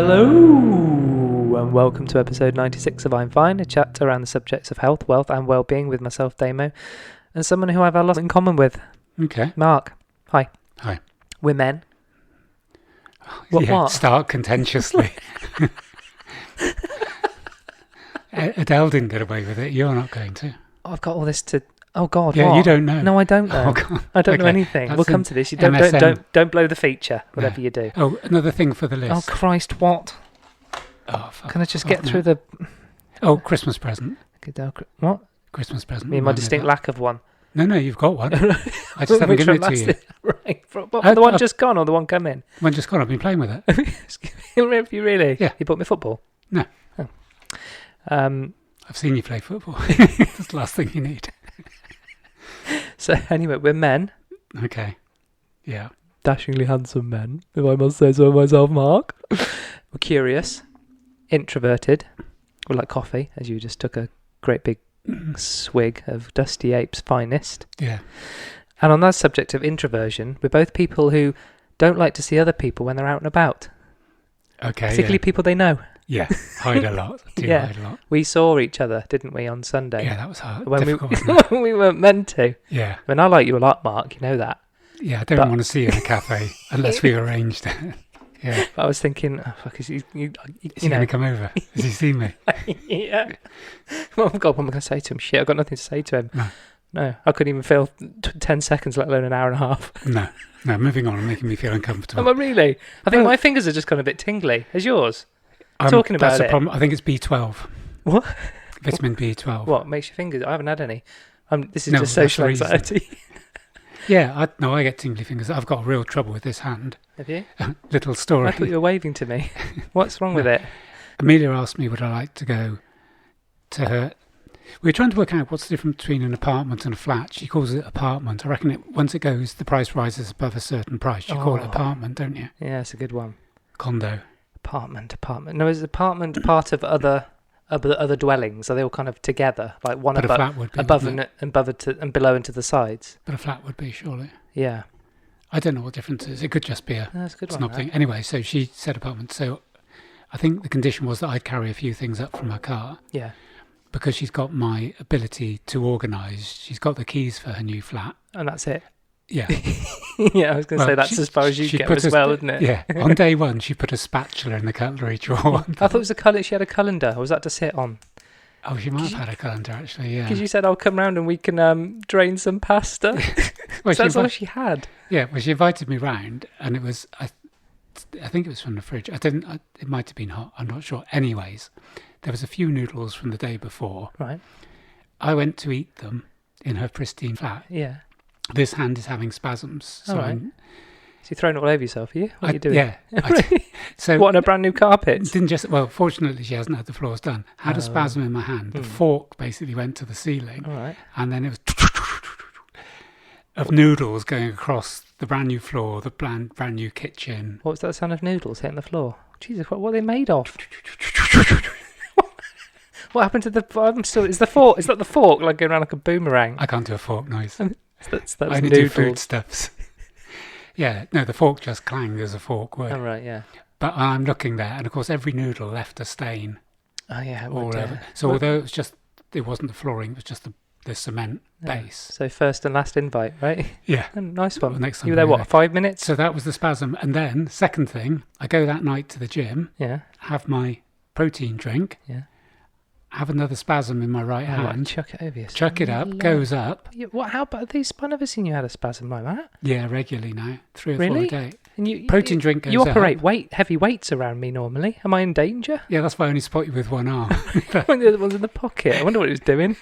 Hello, and welcome to episode 96 of I'm Fine, a chat around the subjects of health, wealth and well-being with myself, Damo, and someone who I've a lot in common with. Okay. Mark. Hi. Hi. We're men. What? Start contentiously. Adele didn't get away with it. You're not going to. I've got all this to... Oh, God, yeah, what? You don't know. No, I don't know. Oh, God. I don't know anything. We'll come to this. You don't blow the feature, whatever you do. Oh, another thing for the list. Oh, Christ, what? Oh, fuck. Can I just get through the... Oh, Christmas present. What? Christmas present. Me and my distinct lack of one. No, you've got one. I just haven't given it to you. Right. The one just gone or the one come in? One just gone. I've been playing with it. Have you really? Yeah. You bought me football? No. Oh. I've seen you play football. That's the last thing you need. So anyway, we're men. Okay. Yeah. Dashingly handsome men, if I must say so myself, Mark. We're curious, introverted. We like coffee, as you just took a great big swig of Dusty Ape's finest. Yeah. And on that subject of introversion, we're both people who don't like to see other people when they're out and about. Okay. Particularly people they know. Yeah. Hide a lot. Hide a lot. We saw each other, didn't we, on Sunday? Yeah, that was hard. When Difficult, we weren't meant to. Yeah. I mean, I like you a lot, Mark. You know that. Yeah, I don't want to see you in a cafe unless we've arranged it. Yeah. But I was thinking, oh, fuck, is he going to come over? Has he seen me? Yeah. Oh, God, what am I going to say to him? Shit, I've got nothing to say to him. No, I couldn't even feel 10 seconds, let alone an hour and a half. No, moving on and making me feel uncomfortable. Am I really? I think my fingers are just gone a bit tingly. As yours? Talking about that's a problem. I think it's B12. What? Vitamin B12. What makes your fingers? I haven't had any. This is just social anxiety. Yeah, I get tingly fingers. I've got real trouble with this hand. Have you? Little story. I thought you were waving to me. What's wrong with it? Amelia asked me would I like to go to her. We were trying to work out what's the difference between an apartment and a flat. She calls it apartment. I reckon once it goes, the price rises above a certain price. You call it apartment, don't you? Yeah, it's a good one. Condo. Apartment. No, is apartment part of other dwellings? Are they all kind of together, like one but a flat would be, above and below and to the sides? But a flat would be, surely. Yeah. I don't know what difference it is. It could just be that's a good snob thing. Anyway, so she said apartment. So I think the condition was that I'd carry a few things up from her car. Yeah. Because she's got my ability to organise. She's got the keys for her new flat. And that's it. Yeah. Yeah, I was going to say that's as far as you get as well, isn't it? Yeah. On day one, she put a spatula in the cutlery drawer. I thought it was she had a calendar. Or was that to sit on? Oh, she might have had a calendar, actually, yeah. Because you said, I'll come round and we can drain some pasta. Well, so that's all she had. Yeah, well, she invited me round, and it was, I think it was from the fridge. It might have been hot, I'm not sure. Anyways, there was a few noodles from the day before. Right. I went to eat them in her pristine flat. Yeah. This hand is having spasms. So right. So you're throwing it all over yourself, are you? What are you doing? Yeah. So what, on a brand new carpet? Fortunately she hasn't had the floors done. Had a spasm in my hand. The fork basically went to the ceiling. All right. And then it was of noodles going across the brand new floor, the brand new kitchen. What was that sound of noodles hitting the floor? Jesus, what are they made of? What happened to the... is the fork... Is that the fork like going around like a boomerang? I can't do a fork noise. That's I only do foodstuffs. Yeah, no, the fork just clanged as a fork would. Oh, right, yeah. But I'm looking there, and of course every noodle left a stain. Oh, yeah. All over. So although it wasn't the flooring, it was just the cement base. So first and last invite, right? Yeah. Oh, nice one. Well, next time you were there, 5 minutes? So that was the spasm. And then, second thing, I go that night to the gym. Yeah. Have my protein drink. Yeah. Have another spasm in my right hand. Like, chuck it over yourself. Chuck it up, goes up. Yeah, how about these? I've never seen you had a spasm like that. Yeah, regularly now. 3 or 4 a day. And protein drink goes up. You operate heavy weights around me normally. Am I in danger? Yeah, that's why I only support you with one arm. When the other one's in the pocket. I wonder what it was doing.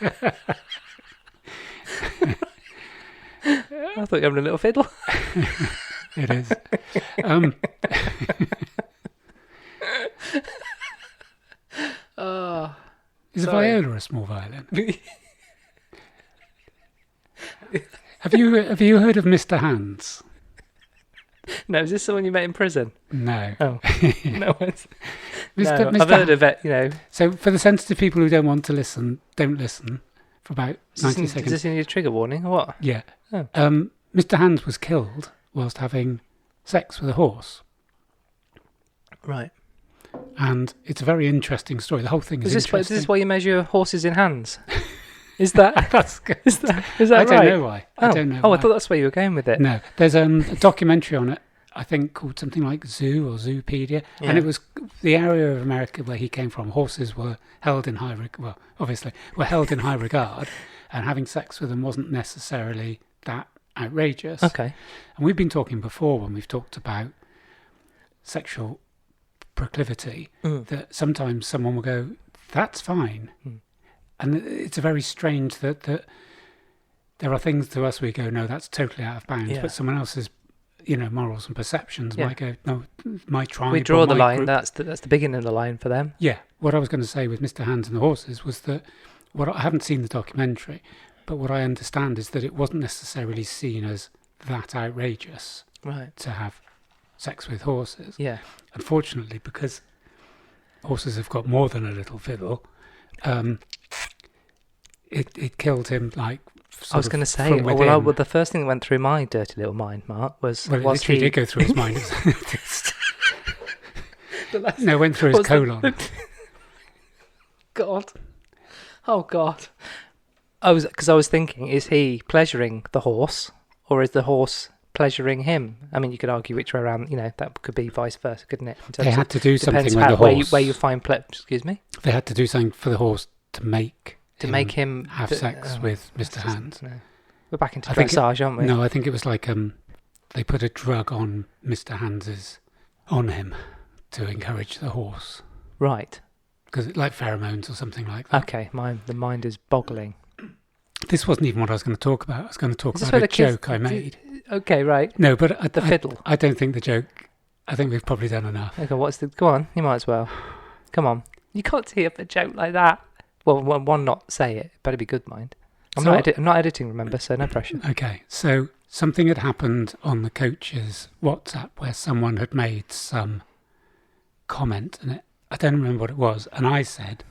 I thought you were having a little fiddle. It is. Is a viola a small violin? Have you heard of Mr. Hands? No, is this the one you met in prison? No. Oh, no. Mr. I've heard of it, So for the sensitive people who don't want to listen, don't listen for about 90 seconds. Does this need a trigger warning or what? Yeah. Oh. Mr. Hands was killed whilst having sex with a horse. Right. And it's a very interesting story. The whole thing is interesting. Is this why you measure horses in hands? Is that That's good. Is that I right? don't know why. I don't know. Oh, why. I thought that's where you were going with it. No, there's a documentary on it. I think called something like Zoo or Zoopedia, and it was the area of America where he came from. Horses were held in high regard, and having sex with them wasn't necessarily that outrageous. Okay. And we've been talking before when we've talked about sexual proclivity that sometimes someone will go, "That's fine," and it's a very strange that there are things to us we go, "No, that's totally out of bounds," but someone else's morals and perceptions might go, "No, my tribe." We draw the line. Group. That's the beginning of the line for them. Yeah. What I was going to say with Mr. Hands and the Horses was that I haven't seen the documentary, but what I understand is that it wasn't necessarily seen as that outrageous to have sex with horses. Yeah. Unfortunately, because horses have got more than a little fiddle, it killed him like. I was going to say, well, the first thing that went through my dirty little mind, Mark, was... Well, it literally did go through his mind. No, it went through his colon. God. Oh, God. Because I was thinking, is he pleasuring the horse, or is the horse pleasuring him? I mean, you could argue which way around, that could be vice versa, couldn't it? They had to do something with the horse. Where you find excuse me? They had to do something for the horse to make him have sex with Mr. Hands. No. We're back into dressage, aren't we? No, I think it was like they put a drug on Mr. Hands's on him to encourage the horse. Right. Because like pheromones or something like that. Okay, the mind is boggling. This wasn't even what I was going to talk about. I was going to talk about a joke I made. Okay, right. No, but the fiddle. I don't think the joke. I think we've probably done enough. Okay, go on. You might as well. Come on. You can't tee up a joke like that. Well, one, not say it. Better be good, mind. I'm not editing, remember, so no pressure. Okay, so something had happened on the coach's WhatsApp where someone had made some comment, and I don't remember what it was, and I said,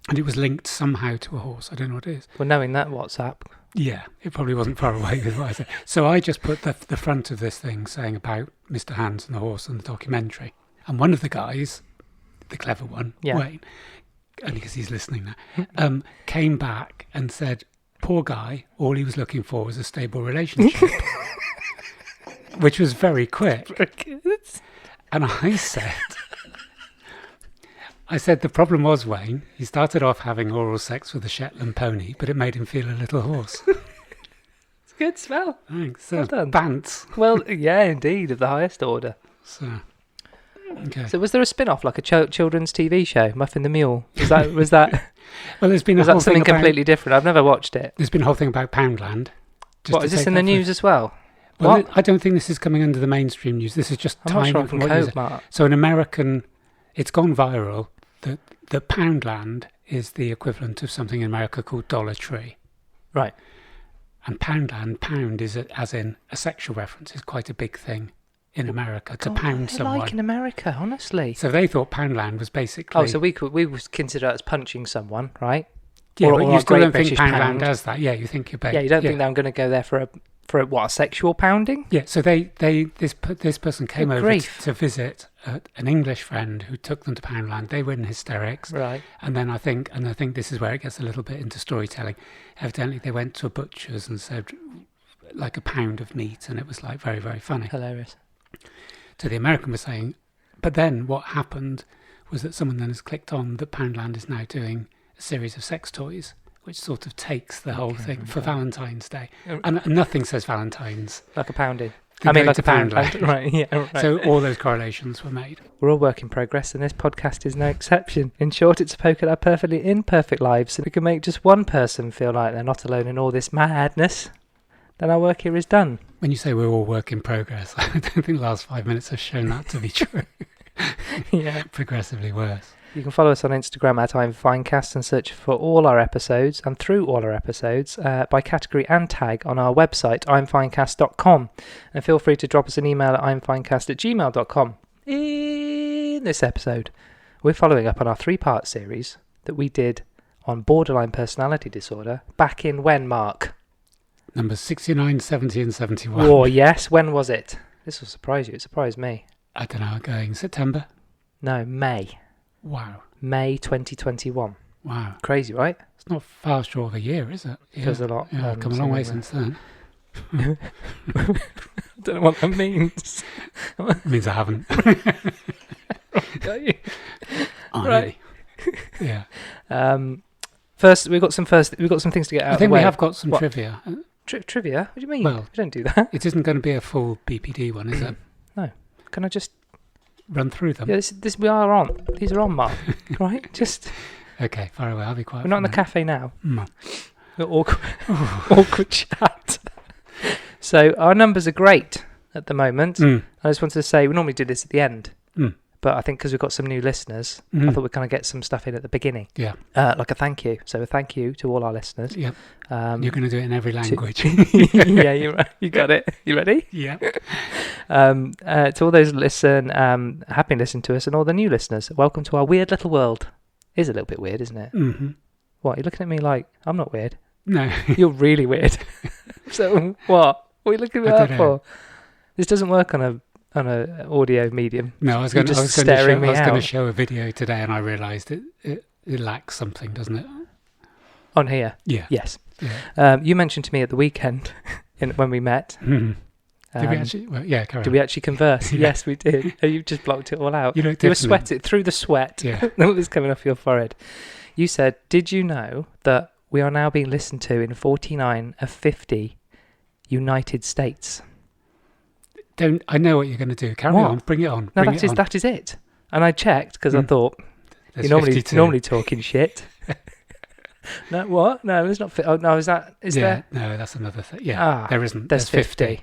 and it was linked somehow to a horse. I don't know what it is. Well, knowing that WhatsApp. Yeah, it probably wasn't far away with what I said. So I just put the front of this thing saying about Mr. Hands and the horse and the documentary. And one of the guys, the clever one, Wayne, only because he's listening now, came back and said, poor guy, all he was looking for was a stable relationship. Which was very quick. And I said, the problem was, Wayne, he started off having oral sex with a Shetland pony, but it made him feel a little horse. It's a good smell. Thanks. Well done. Bants. Well, yeah, indeed, of the highest order. So, okay. So was there a spin-off, like a children's TV show, Muffin the Mule? Was that well, there's been was that something completely different? I've never watched it. There's been a whole thing about Poundland. What, is this in the news as well? Well, I don't think this is coming under the mainstream news. This is just I'm not sure I can cope, Mark. So an American, it's gone viral that Poundland is the equivalent of something in America called Dollar Tree. Right. And pound is as in a sexual reference, is quite a big thing in America, to pound someone. Like in America, honestly. So they thought Poundland was basically... Oh, so we would consider that as punching someone, right? Yeah, but you still don't think Poundland does that. Yeah, you think you're... Yeah, you don't think that I'm going to go there for a sexual pounding? Yeah, so this person came over to visit an English friend who took them to Poundland. They were in hysterics. Right. And then I think this is where it gets a little bit into storytelling. Evidently they went to a butcher's and said like a pound of meat, and it was like very, very funny. Hilarious. So the American was saying, but then what happened was that someone then has clicked on that Poundland is now doing a series of sex toys, which sort of takes the whole thing for Valentine's Day. And nothing says Valentine's. Like a pounding. Like a Poundland. Right, yeah. Right. So all those correlations were made. We're all work in progress, and this podcast is no exception. In short, it's a poke at our perfectly imperfect lives. If we can make just one person feel like they're not alone in all this madness, then our work here is done. When you say we're all work in progress, I don't think the last 5 minutes have shown that to be true. Yeah. Progressively worse. You can follow us on Instagram at imfinecast and search for all our episodes and through all our episodes by category and tag on our website, imfinecast.com. And feel free to drop us an email at imfinecast@gmail.com. In this episode, we're following up on our 3-part series that we did on borderline personality disorder back in when, Mark? Numbers 69, 70 and 71. Oh, yes. When was it? This will surprise you. It surprised me. I don't know, going September? No, May. Wow. May 2021. Wow. Crazy, right? It's not far short of a year, is it? Feels a lot. Yeah, come a long way since then. I don't know what that means. It means I haven't. Got you. Oh, Right. Really? Yeah. We've got some things to get out I of think the way. we have got some What? trivia. Trivia? What do you mean? Well, we don't do that. It isn't going to be a full BPD one, is it? No. Can I just Run through them. Yeah, this we are on. These are on, Mark. Right? Just Okay, far away. I'll be quiet. we're not in the cafe now. Mm. Awkward chat. So our numbers are great at the moment. I just wanted to say we normally do this at the end, but I think because we've got some new listeners, I thought we'd kind of get some stuff in at the beginning. Yeah. Like a thank you. So a thank you to all our listeners. Yep. You're going to do it in every language. Yeah, you got it. You ready? Yeah. To all those have been listening to us, and all the new listeners, welcome to our weird little world. It is a little bit weird, isn't it? Mm-hmm. What, you're looking at me like I'm not weird? No. You're really weird. So what? What are you looking at that for? This doesn't work on a audio medium. No, I was going to show a video today, and I realised it lacks something, doesn't it? On here? Yeah. Yes. Yeah. You mentioned to me at the weekend when we met. Mm-hmm. Did we actually? Well, yeah, carry on. Did we actually converse? Yeah. Yes, we did. You just blocked it all out. You were sweating through the sweat that was coming off your forehead. You said, "Did you know that we are now being listened to in 49 of 50 United States?" I know what you're going to do. Carry on. Bring it on. No, that is it. And I checked because I thought There's you're 52. normally talking shit. No, what? No, there's not. Oh no, is there? No, that's another thing. Yeah, there isn't. There's 50.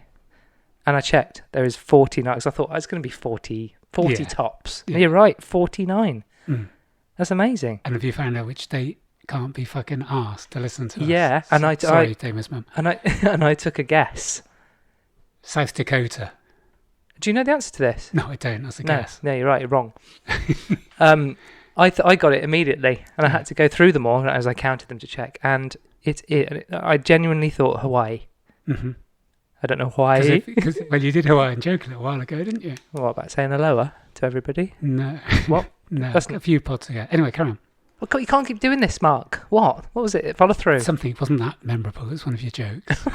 And I checked. There is 49. Because I thought it's going to be 40 tops. Yeah. You're right. 49. That's amazing. And have you found out which state can't be fucking asked to listen to us? Yeah, and Sorry, famous mum. And I took a guess. South Dakota. Do you know the answer to this? No, I don't. That's a guess. No, you're right. You're wrong. I got it immediately, and I had to go through them all as I counted them to check. And I genuinely thought Hawaii. Mm-hmm. I don't know why. Well, you did Hawaiian joke a little while ago, didn't you? What about saying aloha to everybody? No. What? No, that's a few pods ago. Anyway, carry on. Well, you can't keep doing this, Mark. What? What was it? Follow through. Something wasn't that memorable. It's one of your jokes.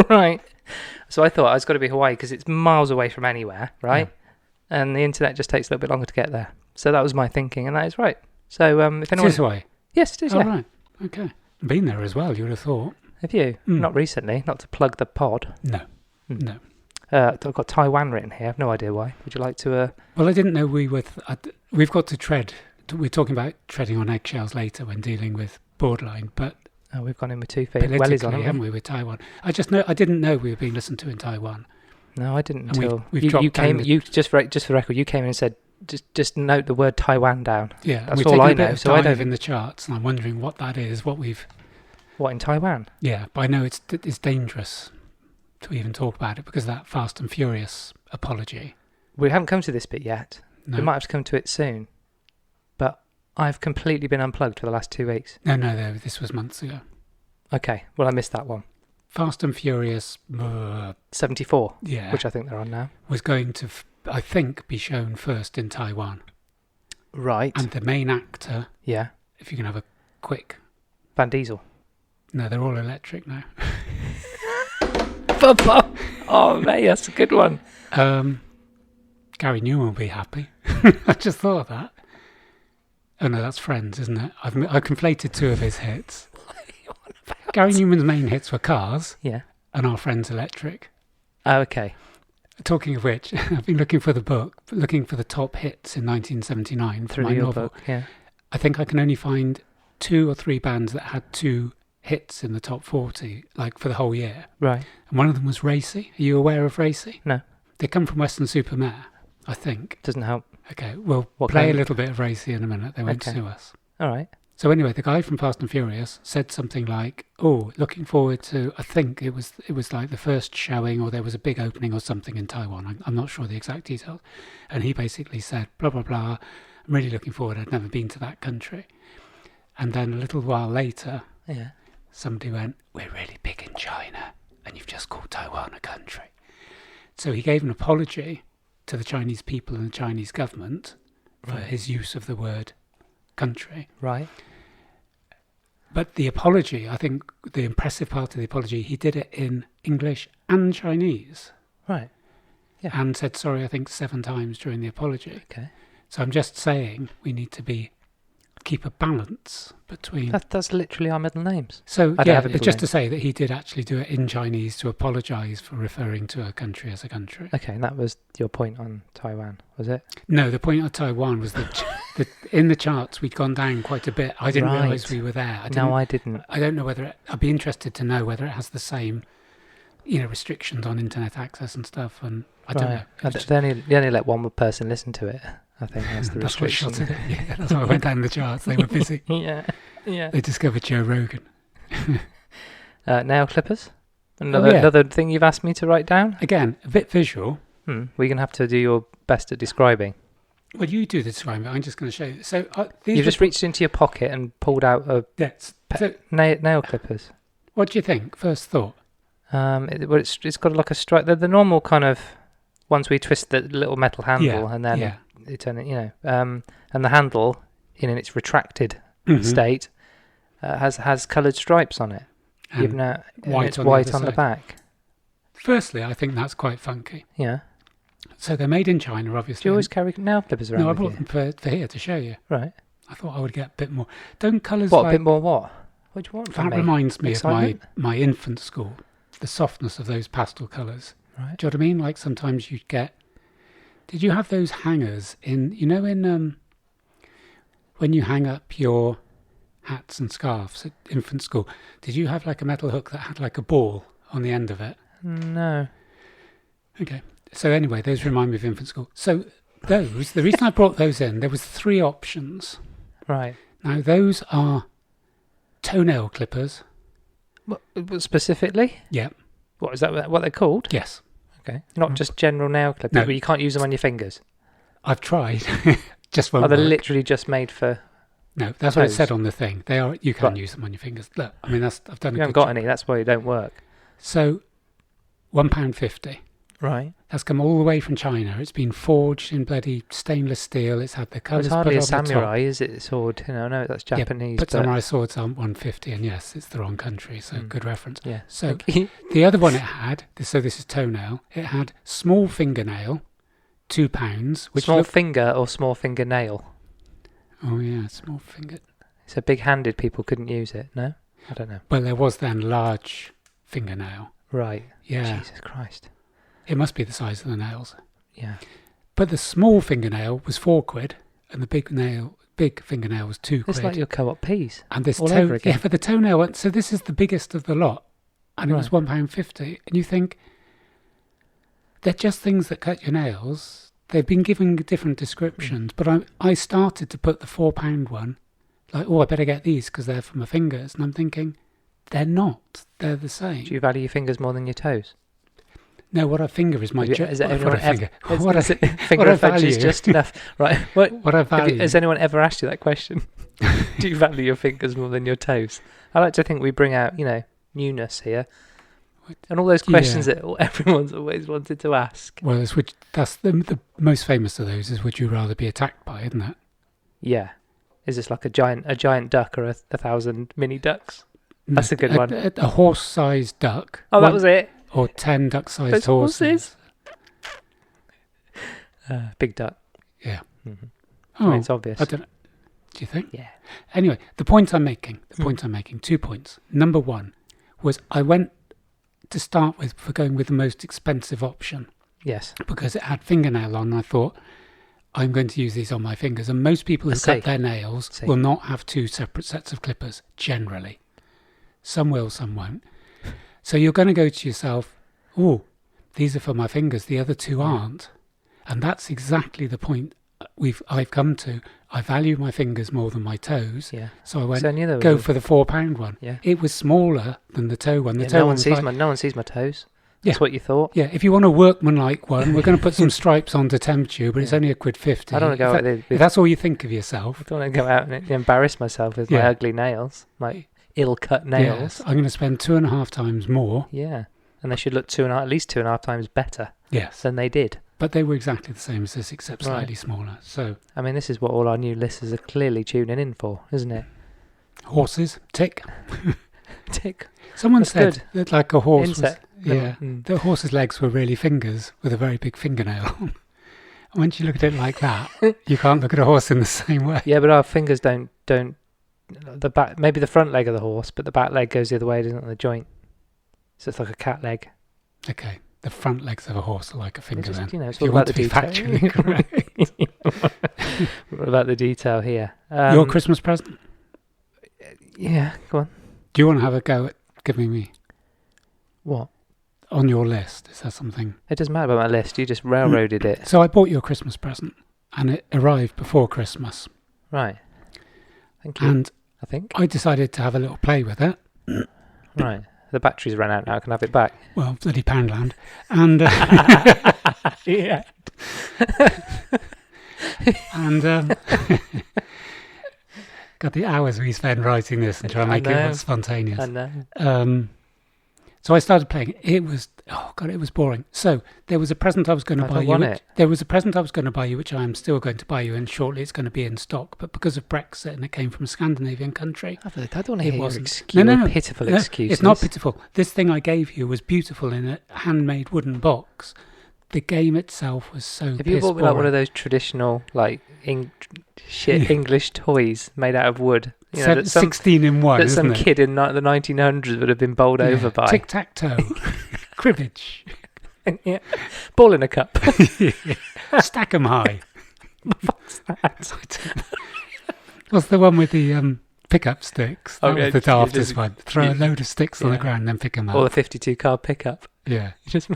Right. So I thought it's got to be Hawaii because it's miles away from anywhere, right? Yeah. And the internet just takes a little bit longer to get there. So that was my thinking, and that is right. So if anyone... It is Hawaii? Yes, it is, yeah. Right. Okay. Been there as well, you would have thought. Have you? Not recently, not to plug the pod. No. No. I've got Taiwan written here. I have no idea why. Would you like to... Well, I didn't know we've got to tread. We're talking about treading on eggshells later when dealing with borderline, but... Oh, we've gone in with 2 feet. Politically, haven't we, with Taiwan? I didn't know we were being listened to in Taiwan. No, I didn't until... You came... Just for the record, you came in and said, just note the word Taiwan down. Yeah. That's all I know. So I dive in the charts, and I'm wondering what that is, what in Taiwan? Yeah, but I know it's dangerous to even talk about it because of that Fast and Furious apology. We haven't come to this bit yet. No. We might have to come to it soon. But I've completely been unplugged for the last 2 weeks. No, this was months ago. Okay, well, I missed that one. Fast and Furious... 74, yeah, which I think they're on now. Was going to, I think, be shown first in Taiwan. Right. And the main actor... Yeah. If you can have a quick... Van Diesel. No, they're all electric now. Oh, mate, that's a good one. Gary Newman will be happy. I just thought of that. Oh no, that's Friends, isn't it? I conflated 2 of his hits. What are you on about? Gary Newman's main hits were Cars. Yeah. And Our Friends Electric. Oh, okay. Talking of which, I've been looking for the top hits in 1979 for my novel. Book, yeah. I think I can only find 2 or 3 bands that had 2 hits in the top 40, like for the whole year. Right. And one of them was Racy. Are you aware of Racy? No. They come from Weston-super-Mare, I think. Doesn't help. Okay, we'll play a little bit of Racy in a minute. They won't sue us. All right. So anyway, the guy from Fast and Furious said something like, looking forward to, I think it was like the first showing or there was a big opening or something in Taiwan. I'm not sure the exact details. And he basically said, blah, blah, blah, I'm really looking forward. I'd never been to that country. And then a little while later... Yeah. Somebody went, we're really big in China, and you've just called Taiwan a country. So he gave an apology to the Chinese people and the Chinese government for his use of the word country. Right. But the apology, I think the impressive part of the apology, he did it in English and Chinese. Right. Yeah. And said sorry, I think 7 times during the apology. Okay. So I'm just saying we need to keep a balance between... That's literally our middle names. So, I don't have a middle just name. to say that he did actually do it in Chinese to apologise for referring to a country as a country. Okay, and that was your point on Taiwan, was it? No, the point of Taiwan was that in the charts we'd gone down quite a bit. I didn't realise we were there. I didn't. I don't know whether... I'd be interested to know whether it has the same, restrictions on internet access and stuff, and I don't know. They only let one person listen to it. I think that's the restriction. That's what shot it. Yeah, that's why I went down the charts. They were busy. Yeah. They discovered Joe Rogan. Nail clippers. Another thing you've asked me to write down. Again, a bit visual. We're going to have to do your best at describing. Well, you do the describing. I'm just going to show you. So you've just reached into your pocket and pulled out nail clippers. What do you think? First thought. It's got like a stripe. They're the normal kind of ones we twist the little metal handle and then you turn it. And the handle in its retracted state has coloured stripes on it. And white on the back. Firstly, I think that's quite funky. Yeah. So they're made in China, obviously. Do you always carry nail clippers around? No, I brought them for here to show you. Right. I thought I would get a bit more. Don't colours a bit more what? What do you want from me? That reminds me Excitement? of my infant school. The softness of those pastel colours. Right. Do you know what I mean? Like sometimes you'd get... Did you have those hangers in when you hang up your hats and scarves at infant school, did you have like a metal hook that had like a ball on the end of it? No. Okay. So anyway, those remind me of infant school. So the reason I brought those in, there was 3 options. Right. Now those are toenail clippers. What specifically? Yeah. What is that? What they're called? Yes. Okay. Not just general nail clippers, No. but you can't use them on your fingers. I've tried. Just won't Are they work. literally just made for? No, that's what it said on the thing. They are. You can use them on your fingers. Look, I mean, I've done. You haven't got any. That's why they don't work. So, £1.50. Right. That's come all the way from China. It's been forged in bloody stainless steel. It's had the colours. It's hardly a put on the samurai, top. is it? Sword. I know that's Japanese. But samurai swords aren't 150, and yes, it's the wrong country. So good reference. Yeah. So the other one it had. So this is toenail. It had small fingernail, £2. Which small finger or small fingernail? Oh yeah, small finger. So big-handed people couldn't use it. No, I don't know. Well, there was then large fingernail. Right. Yeah. Jesus Christ. It must be the size of the nails. Yeah. But the small fingernail was £4, and the big fingernail was £2. It's like your co-op peas. And this over again. Yeah, but the toenail. So this is the biggest of the lot, and it was £1.50. And you think they're just things that cut your nails. They've been given different descriptions, but I started to put the £4 one, like, I better get these because they're for my fingers, and I'm thinking they're not. They're the same. Do you value your fingers more than your toes? No, what I finger is my... Is it what I finger? What I finger of fudge is just enough. Right. What I value... Has anyone ever asked you that question? Do you value your fingers more than your toes? I like to think we bring out, newness here. And all those questions that everyone's always wanted to ask. Well, that's the most famous of those is would you rather be attacked by, isn't it? Yeah. Is this like a giant duck or a 1,000 mini ducks? That's a good one. A horse-sized duck. Oh, that was it. Or 10 duck-sized horses. Big duck. Yeah. Mm-hmm. Oh, it's obvious. I don't know. Do you think? Yeah. Anyway, the point I'm making, 2 points. Number 1 was I went to start with for going with the most expensive option. Yes. Because it had fingernail on, and I thought, I'm going to use these on my fingers. And most people who cut their nails will not have 2 separate sets of clippers, generally. Some will, some won't. So you're going to go to yourself, these are for my fingers, the other 2 aren't. And that's exactly the point I've come to. I value my fingers more than my toes. Yeah. So I went, go for the £4 one. Yeah. It was smaller than the toe one. No one sees my toes. That's what you thought. Yeah, if you want a workmanlike one, we're going to put some stripes on to tempt you, but it's only £1.50. I don't want to go out if that's all you think of yourself. I don't want to go out and embarrass myself with my ugly nails, my ill-cut nails. Yes, I'm going to spend 2.5 times more. Yeah, and they should look at least 2.5 times better. Yes. Than they did. But they were exactly the same as this, except slightly smaller. So, I mean, this is what all our new listeners are clearly tuning in for, isn't it? horses, tick. Tick. Someone That's said good. that like a horse Insect. was, yeah, the horse's legs were really fingers with a very big fingernail. And once you look at it like that, you can't look at a horse in the same way. Yeah, but our fingers don't the back, maybe the front leg of the horse, but the back leg goes the other way, doesn't it, on the joint? So it's like a cat leg. Okay, the front legs of a horse are like a finger Just, then. you know, it's You all want about to the be detail. factually correct. What about the detail here? Your Christmas present? Yeah, go on. Do you want to have a go at giving me What? on your list? Is that something? It doesn't matter about my list. You just railroaded it. So I bought you a Christmas present, and it arrived before Christmas. Right. Thank you. And I think. I decided to have a little play with it. Right. The battery's run out now. Can I have it back? Well, bloody Poundland. And Yeah. and got the hours we spend writing this and trying to make it look spontaneous. I know. So I started playing. It was it was boring. So there was a present I was going to buy you. There was a present I was going to buy you, which I am still going to buy you, and shortly it's going to be in stock. But because of Brexit and it came from a Scandinavian country, I don't want to hear your pitiful no, excuses. It's not pitiful. This thing I gave you was beautiful in a handmade wooden box. The game itself was so. Have you bought like one of those traditional English toys made out of wood? You know, 16 in one, that isn't some it? kid in the 1900s would have been bowled over by. Tic-tac-toe. Cribbage. Yeah. Ball in a cup. Stack 'em high. What's that? What's the one with the pickup sticks? That was the daftest one. Throw a load of sticks on the ground and then pick them up. Or the 52 card pickup. Yeah. Just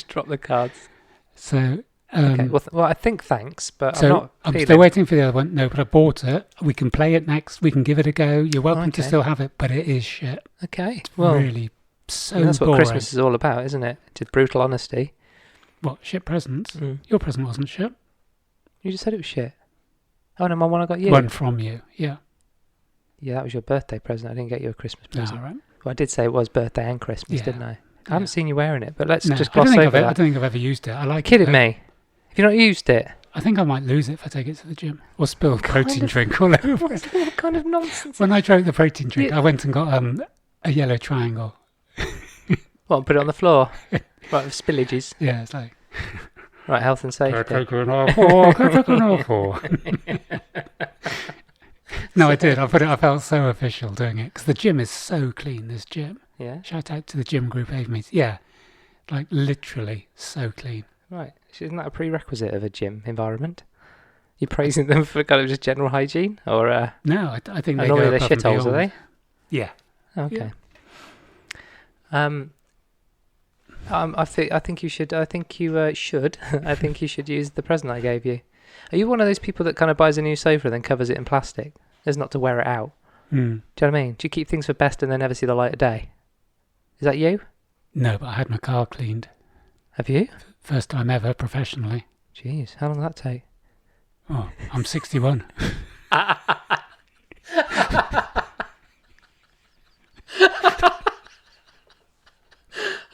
drop the cards. So... okay. Well, I think thanks, but so I'm still waiting for the other one. No, but I bought it. We can play it next. We can give it a go. You're welcome to still have it, but it is shit. Okay. It's really so that's boring. what Christmas is all about, isn't it? Just brutal honesty. What, shit presents? Your present wasn't shit. You just said it was shit. Oh, no, my one I got you. One from you, yeah. Yeah, that was your birthday present. I didn't get you a Christmas present. All right. Well, I did say it was birthday and Christmas, didn't I? I haven't seen you wearing it, but let's just I gloss over that. I don't think I've ever used it. I like Kidding it. me? Have you not used it? I think I might lose it if I take it to the gym. Or spill protein drink all over it. What kind of nonsense? When I drank the protein drink, I went and got a yellow triangle. What, put it on the floor? Right, with spillages. Yeah, it's like... Right, health and safety. No, I did. I felt so official doing it. Because the gym is so clean, this gym. Yeah? Shout out to the gym group Ave. Yeah. Like, literally so clean. Right. Isn't that a prerequisite of a gym environment? You praising them for kind of just general hygiene, or no? I think they normally go they're above and shitholes, are beyond. they? Yeah. Okay. Yeah. I think you should. I think you should. I think you should use the present I gave you. Are you one of those people that kind of buys a new sofa and then covers it in plastic, as not to wear it out? Do you know what I mean? Do you keep things for best and then never see the light of day? Is that you? No, but I had my car cleaned. Have you? First time ever, professionally. Jeez, how long did that take? Oh, I'm 61.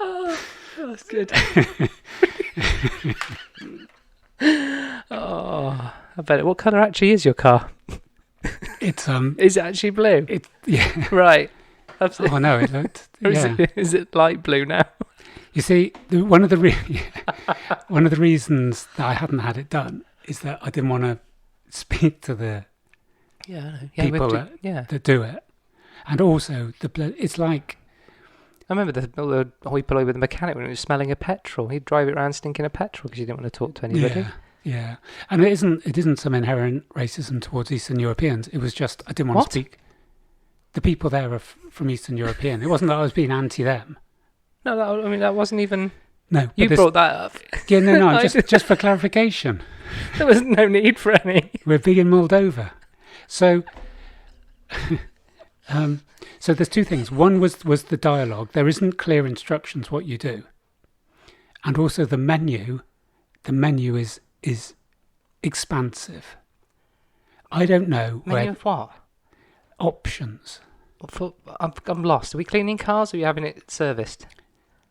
Oh, that's good. Oh, I bet it. What colour actually is your car? It's Is it actually blue? Yeah. Right. Absolutely. Oh no, it looked. Yeah. Is it light blue now? You see, one of the reasons that I hadn't had it done is that I didn't want to speak to the people that do it, and also it's like. I remember the hoi polloi with the mechanic when it was smelling of petrol. He'd drive it around stinking of petrol because you didn't want to talk to anybody. Yeah, and it isn't some inherent racism towards Eastern Europeans. It was just I didn't want to speak. The people there are from Eastern European. It wasn't that I was being anti them. No, that wasn't even. No, you brought that up. Yeah, no, just for clarification. There was no need for any. We're big in Moldova, so. So there's two things. One was the dialogue. There isn't clear instructions what you do, and also the menu. The menu is expansive. I don't know menu of what options. I'm lost. Are we cleaning cars or are you having it serviced?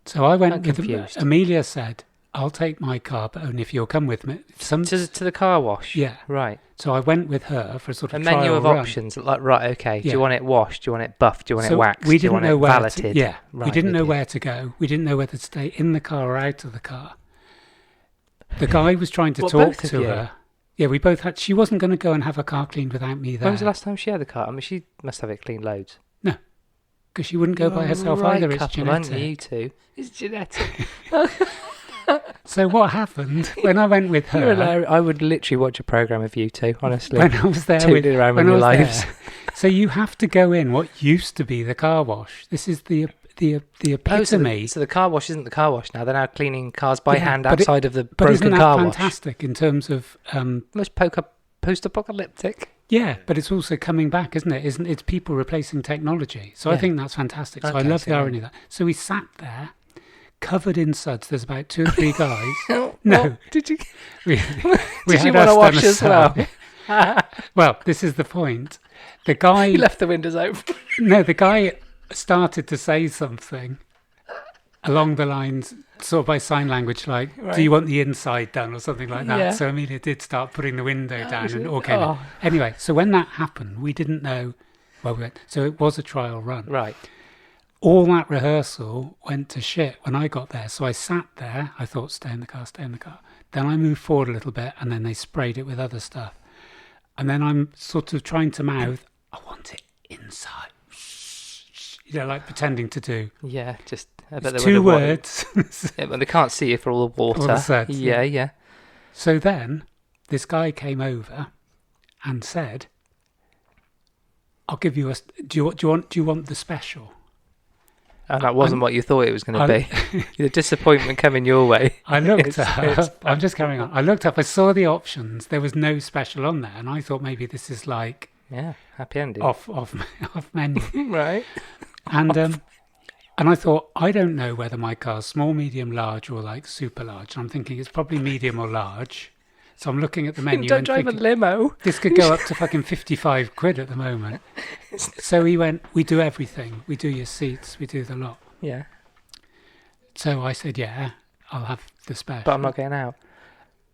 So I went with confused. Amelia said I'll take my car, but only if you'll come with me. To the car wash? Yeah. Right. So I went with her for a sort of a menu of run. options. Like, right, okay. Do Yeah. you want it washed? Do you want it buffed? Do you want it waxed? We do you didn't want know it where valeted? to, yeah. Right, we didn't know where to go. We didn't know whether to stay in the car or out of the car. The guy was trying to talk to her. Yeah, we both had... She wasn't going to go and have her car cleaned without me there. When was the last time she had the car? I mean, she must have it cleaned loads. No, because she wouldn't go by herself right, either. It's couple, genetic. Aren't you two? It's genetic. So what happened when I went with her? You're hilarious. I would literally watch a programme of you two, honestly. When I was there tooting around with your lives. So you have to go in what used to be the car wash. This is the epitome. So the car wash isn't the car wash now. They're now cleaning cars by hand but outside of the But broken isn't that car wash. fantastic in terms of... Most post-apocalyptic. Yeah, but it's also coming back, isn't it? It's people replacing technology. So I think that's fantastic. So I love the irony of that. So we sat there, covered in suds. There's about 2 or 3 guys. No. Did you? We Did you had want to us wash done a as well? Well, this is the point. The guy... You left the windows open. No, the guy started to say something along the lines, sort of by sign language, like, do you want the inside done or something like that? Yeah. So Amelia did start putting the window down and all came in. Anyway, so when that happened, we didn't know where we went. So it was a trial run. Right. All that rehearsal went to shit when I got there. So I sat there. I thought, stay in the car, stay in the car. Then I moved forward a little bit and then they sprayed it with other stuff. And then I'm sort of trying to mouth, I want it inside. You know, like pretending to do. Yeah, just... It's 2 words. Yeah, but they can't see you for all the water. All the suds, yeah. So then this guy came over and said, I'll give you a... Do you want the special? And that wasn't what you thought it was going to be. The disappointment coming your way. I looked up. I'm just carrying on. I looked up. I saw the options. There was no special on there. And I thought maybe this is like... Yeah, happy ending. Off menu. Right. And I thought, I don't know whether my car's small, medium, large, or like super large. And I'm thinking it's probably medium or large. So I'm looking at the menu. Don't drive a limo. This could go up to fucking 55 quid at the moment. So he went, we do everything. We do your seats. We do the lot. Yeah. So I said, yeah, I'll have the special. But I'm not getting out.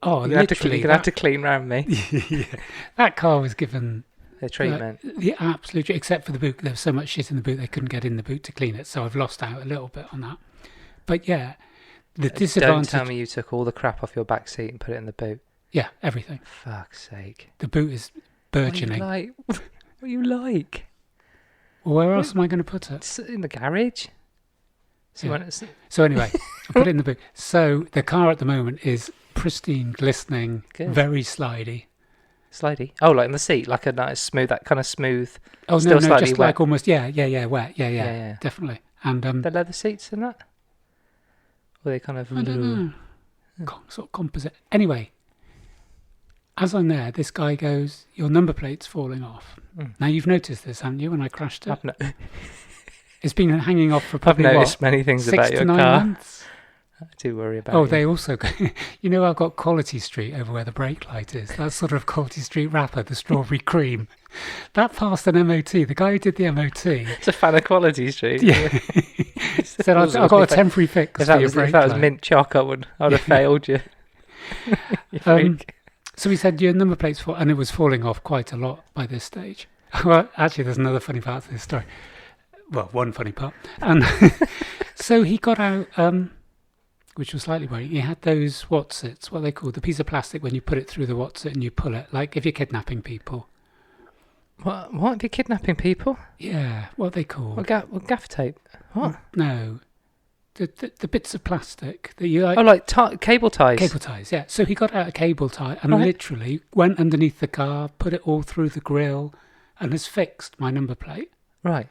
Oh, you're literally. You're going to have to clean round me. Yeah. That car was given... The treatment. The absolute... Except for the boot. There was so much shit in the boot, they couldn't get in the boot to clean it. So I've lost out a little bit on that. But yeah, the disadvantage... Don't tell me you took all the crap off your back seat and put it in the boot. Yeah, everything. Fuck's sake. The boot is burgeoning. What are you like? Well, where else am I going to put it? It's in the garage. So anyway, I put it in the boot. So the car at the moment is pristine, glistening, very slidey. Slidey? Oh, like in the seat, like a nice smooth, that kind of smooth. Oh, still no, just wet. like almost, wet, yeah, definitely. And the leather seats in that? Or they kind of... I don't know. Sort of composite. Anyway, as I'm there, this guy goes, your number plate's falling off. Now, you've noticed this, haven't you, when I crashed it? It's been hanging off for probably, I've noticed many things about your 6 to 9 car. months. I do worry about Oh, they also... You know, I've got Quality Street over where the brake light is. That sort of Quality Street wrapper, the strawberry cream. That passed an MOT. The guy who did the MOT... It's a fan of Quality Street. Yeah. Said, I've got a temporary fix for your brake If that was light. mint choc, I would have failed you. So he said, your number plate's full, and it was falling off quite a lot by this stage. Well, actually, there's another funny part to this story. Well, one funny part. And so he got out... which was slightly worrying. He had those what's-its, what are they called? The piece of plastic when you put it through the what's-it and you pull it, like if you're kidnapping people. What? If you're kidnapping people? Yeah, what are they called? What gaffer tape? What? No. The bits of plastic that you like... Oh, like cable ties? Cable ties, yeah. So he got out a cable tie and literally went underneath the car, put it all through the grille and has fixed my number plate. Right.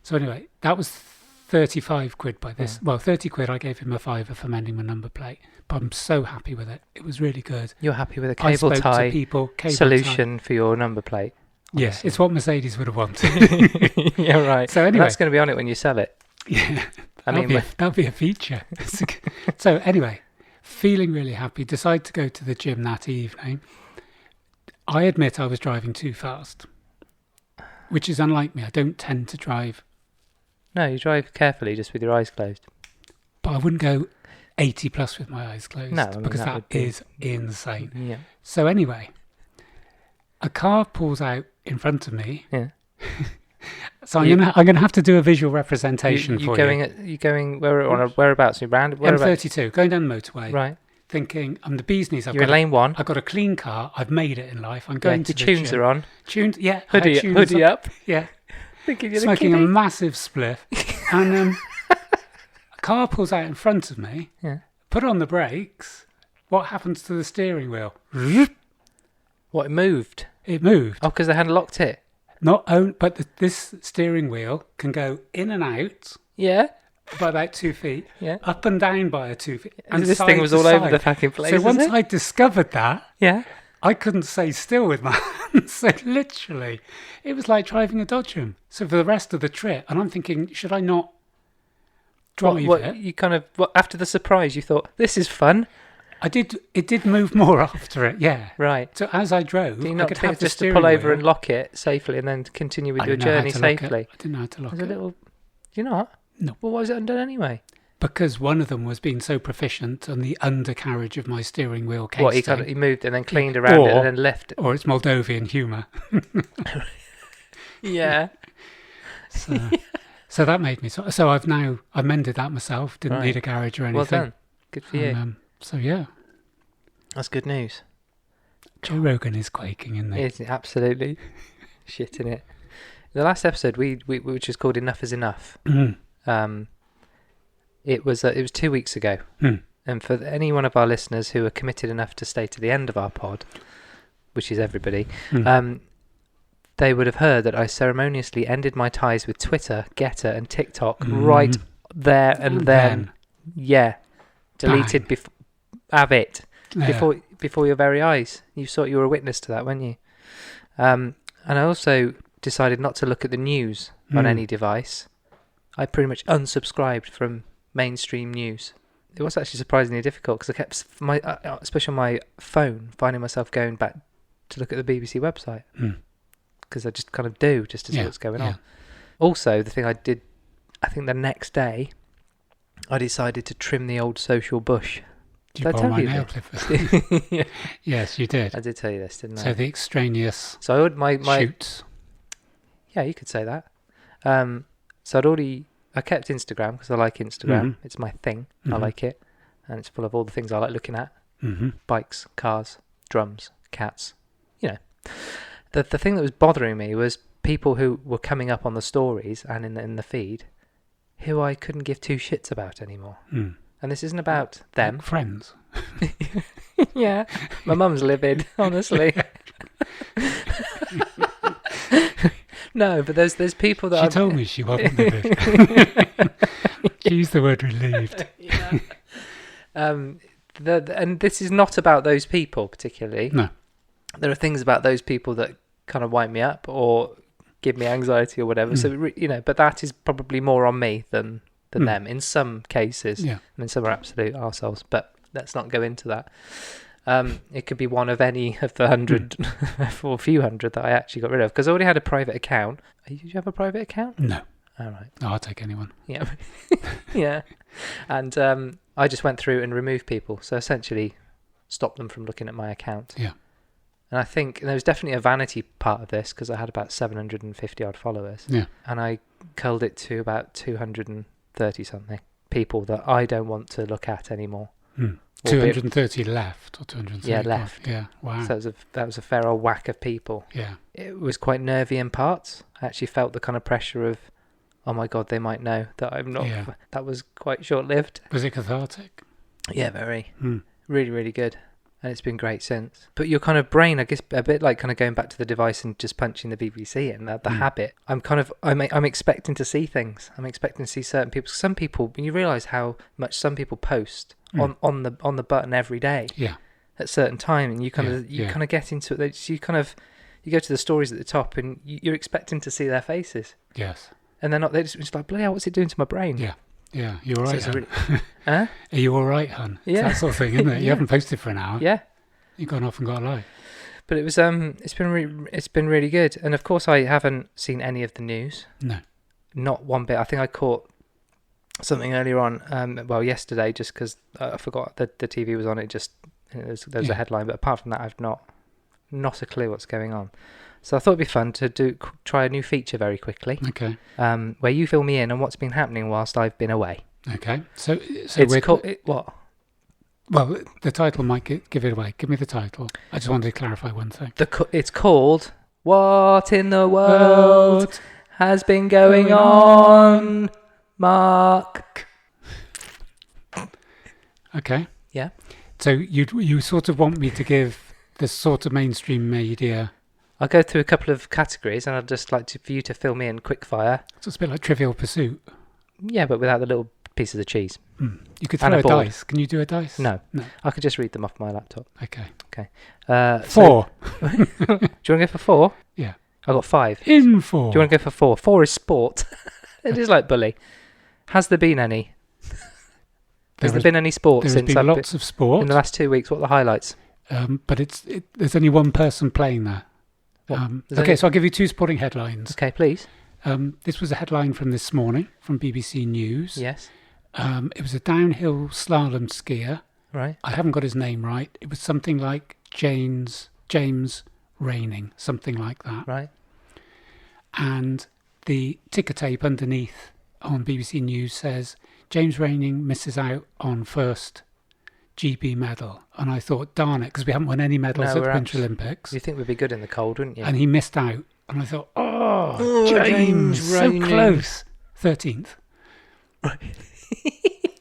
So anyway, that was 35 quid by this. Well, 30 quid, I gave him a fiver for mending my number plate. But I'm so happy with it. It was really good. You're happy with a cable tie solution for your number plate? Yes, it's what Mercedes would have wanted. Yeah, right. So anyway. That's going to be on it when you sell it. Yeah. That'll be a feature. So anyway, feeling really happy. Decided to go to the gym that evening. I admit I was driving too fast, which is unlike me. I don't tend to drive. No, you drive carefully, just with your eyes closed. But I wouldn't go 80 plus with my eyes closed. No, I mean, because that that would be- is insane. Yeah. So anyway, a car pulls out in front of me. Yeah. So I'm gonna have to do a visual representation You for going you. you going whereabouts? You round whereabouts? M32, going down the motorway. Right. Thinking, I'm the bee's knees. You're in lane 1. I've got a clean car. I've made it in life. I'm Yeah, going to your the tunes gym. are on. Tunes, yeah. I had Hoodie, tunes hoodie on. up. Yeah. Thinking you're Smoking the a kiddie. massive spliff. And a car pulls out in front of me. Yeah. Put on the brakes. What happens to the steering wheel? What, it moved? It moved. Oh, because they hadn't locked it. But this steering wheel can go in and out Yeah. by about 2 feet, Yeah. up and down by 2 feet. And And this side thing was to all over side. the fucking place. So once is it? I discovered that, Yeah. I couldn't stay still with my hands. So literally, it was like driving a Dodgem. So for the rest of the trip, and I'm thinking, should I not drive What, it? you kind of after the surprise, you thought this is fun, I did. It did move more after it. Yeah. right? So as I drove, Do you I not could think have the just to steering pull over wheel. and lock it safely, and then continue with I your didn't know how journey to lock it. safely? I didn't know how to lock There's a it. little. Do you not? No. Well, why was it undone anyway? Because one of them was being so proficient on the undercarriage of my steering wheel case. What he moved and then cleaned around it Or- and then left it. Or it's Moldovan humour. Yeah. So that made me. So I've mended that myself. Didn't Right. need a garage or anything. Well done. Good for you. And, so yeah, That's good news. Joe Rogan is quaking, isn't he? It's absolutely shit in it. The last episode we which is called Enough is Enough. It was 2 weeks ago. Mm. And for any one of our listeners who are committed enough to stay to the end of our pod, which is everybody, they would have heard that I ceremoniously ended my ties with Twitter, Getter, and TikTok right there and then. Yeah, deleted have it before your very eyes. You were a witness to that, weren't you? And I also decided not to look at the news on any device. I pretty much unsubscribed from mainstream news. It was actually surprisingly difficult because I kept especially on my phone, finding myself going back to look at the BBC website because I just kind of do just to see what's going on. Also, the thing I did, I think the next day, I decided to trim the old social bush. Did Did I you borrow tell my you nail this? clippers? Yes, you did. I did tell you this, didn't I? So the extraneous So I would my shoots. yeah, you could say that. So I kept Instagram because I like Instagram. It's my thing. I like it, and it's full of all the things I like looking at: bikes, cars, drums, cats. You know, the thing that was bothering me was people who were coming up on the stories and in the feed, who I couldn't give two shits about anymore. And this isn't about them. Like friends. Yeah, my mum's livid, honestly. No, but there's people that She told me she wasn't livid. She used the word relieved. Yeah. And this is not about those people particularly. No. There are things about those people that kind of wind me up or give me anxiety or whatever. So but that is probably more on me than them in some cases. Yeah. I mean, some are absolute arseholes, but let's not go into that. It could be one of any of the 100 or a few hundred that I actually got rid of because I already had a private account. Did you have a private account? No. All right. No, I'll take anyone. Yeah. Yeah. And I just went through and removed people. So essentially stopped them from looking at my account. Yeah. And I think there was definitely a vanity part of this because I had about 750 odd followers. Yeah. And I culled it to about 230 something people that I don't want to look at anymore. 230 left or 230? Yeah, left. Yeah, wow. So that was a fair old whack of people. Yeah. It was quite nervy in parts. I actually felt the kind of pressure of, oh my God, they might know that I'm not. Yeah. That was quite short-lived. Was it cathartic? Yeah, very. Really, really good. And it's been great since. But your kind of brain, I guess, a bit like kind of going back to the device and just punching the BBC in, the habit. I'm expecting to see things. I'm expecting to see certain people. Some people, when you realise how much some people post on the button every day. Yeah. At certain time, and you kind of get into it. You go to the stories at the top, and you're expecting to see their faces. Yes. And they're not. They're just like, bloody hell, what's it doing to my brain? Yeah. Yeah, you all right, hun? Huh? Are you all right, hun? Yeah. It's that sort of thing, isn't it? You haven't posted for an hour. Yeah. You've gone off and got a life. But it was it's been really good, and of course I haven't seen any of the news. No. Not one bit. I think I caught something earlier on, yesterday, just because I forgot that the TV was on. There was a headline, but apart from that, I've not a clue what's going on. So I thought it'd be fun to try a new feature very quickly. Okay. Where you fill me in on what's been happening whilst I've been away. Okay. So it's called what? Well, the title might give it away. Give me the title. I just wanted to clarify one thing. It's called "What in the World Has Been Going On, Mark?" Okay. Yeah. So you sort of want me to give this sort of mainstream media. I'll go through a couple of categories, and I'd just like for you to fill me in quick fire. So it's a bit like Trivial Pursuit. Yeah, but without the little pieces of cheese. You could throw a dice. Can you do a dice? No. I could just read them off my laptop. Okay. 4. Do you want to go for 4? Yeah. I got 5. In 4. Do you want to go for 4? 4 is sport. It is like bully. Has there been any? Has there been any sport since? There's been lots of sport in the last 2 weeks. What are the highlights? But there's only one person playing there. So I'll give you 2 sporting headlines. Okay, please. This was a headline from this morning from BBC News. Yes. It was a downhill slalom skier. Right. I haven't got his name right. It was something like James Raining, something like that. Right. And the ticker tape underneath on BBC News says, James Raining misses out on first GB medal. And I thought, darn it, because we haven't won any medals at the Winter Olympics. You think we'd be good in the cold, wouldn't you? And he missed out. And I thought, James, so close. 13th. Right.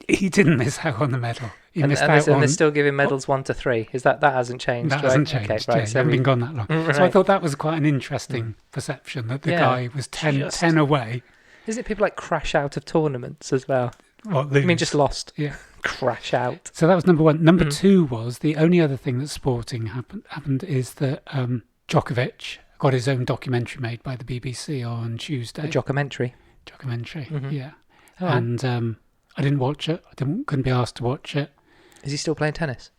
He didn't miss out on the medal. He missed out on... And they're still giving medals 1 to 3. Is that hasn't changed? That hasn't changed. Okay, right. So haven't been gone that long. Right. So I thought that was quite an interesting perception, that the guy was 10 away. Isn't it people like crash out of tournaments as well? What, lose? I mean, just lost. Yeah. Crash out. So that was number 1. Number 2 was, the only other thing that sporting happened is that Djokovic got his own documentary made by the BBC on Tuesday. A documentary? Yeah. Oh. And I didn't watch it. Couldn't be asked to watch it. Is he still playing tennis?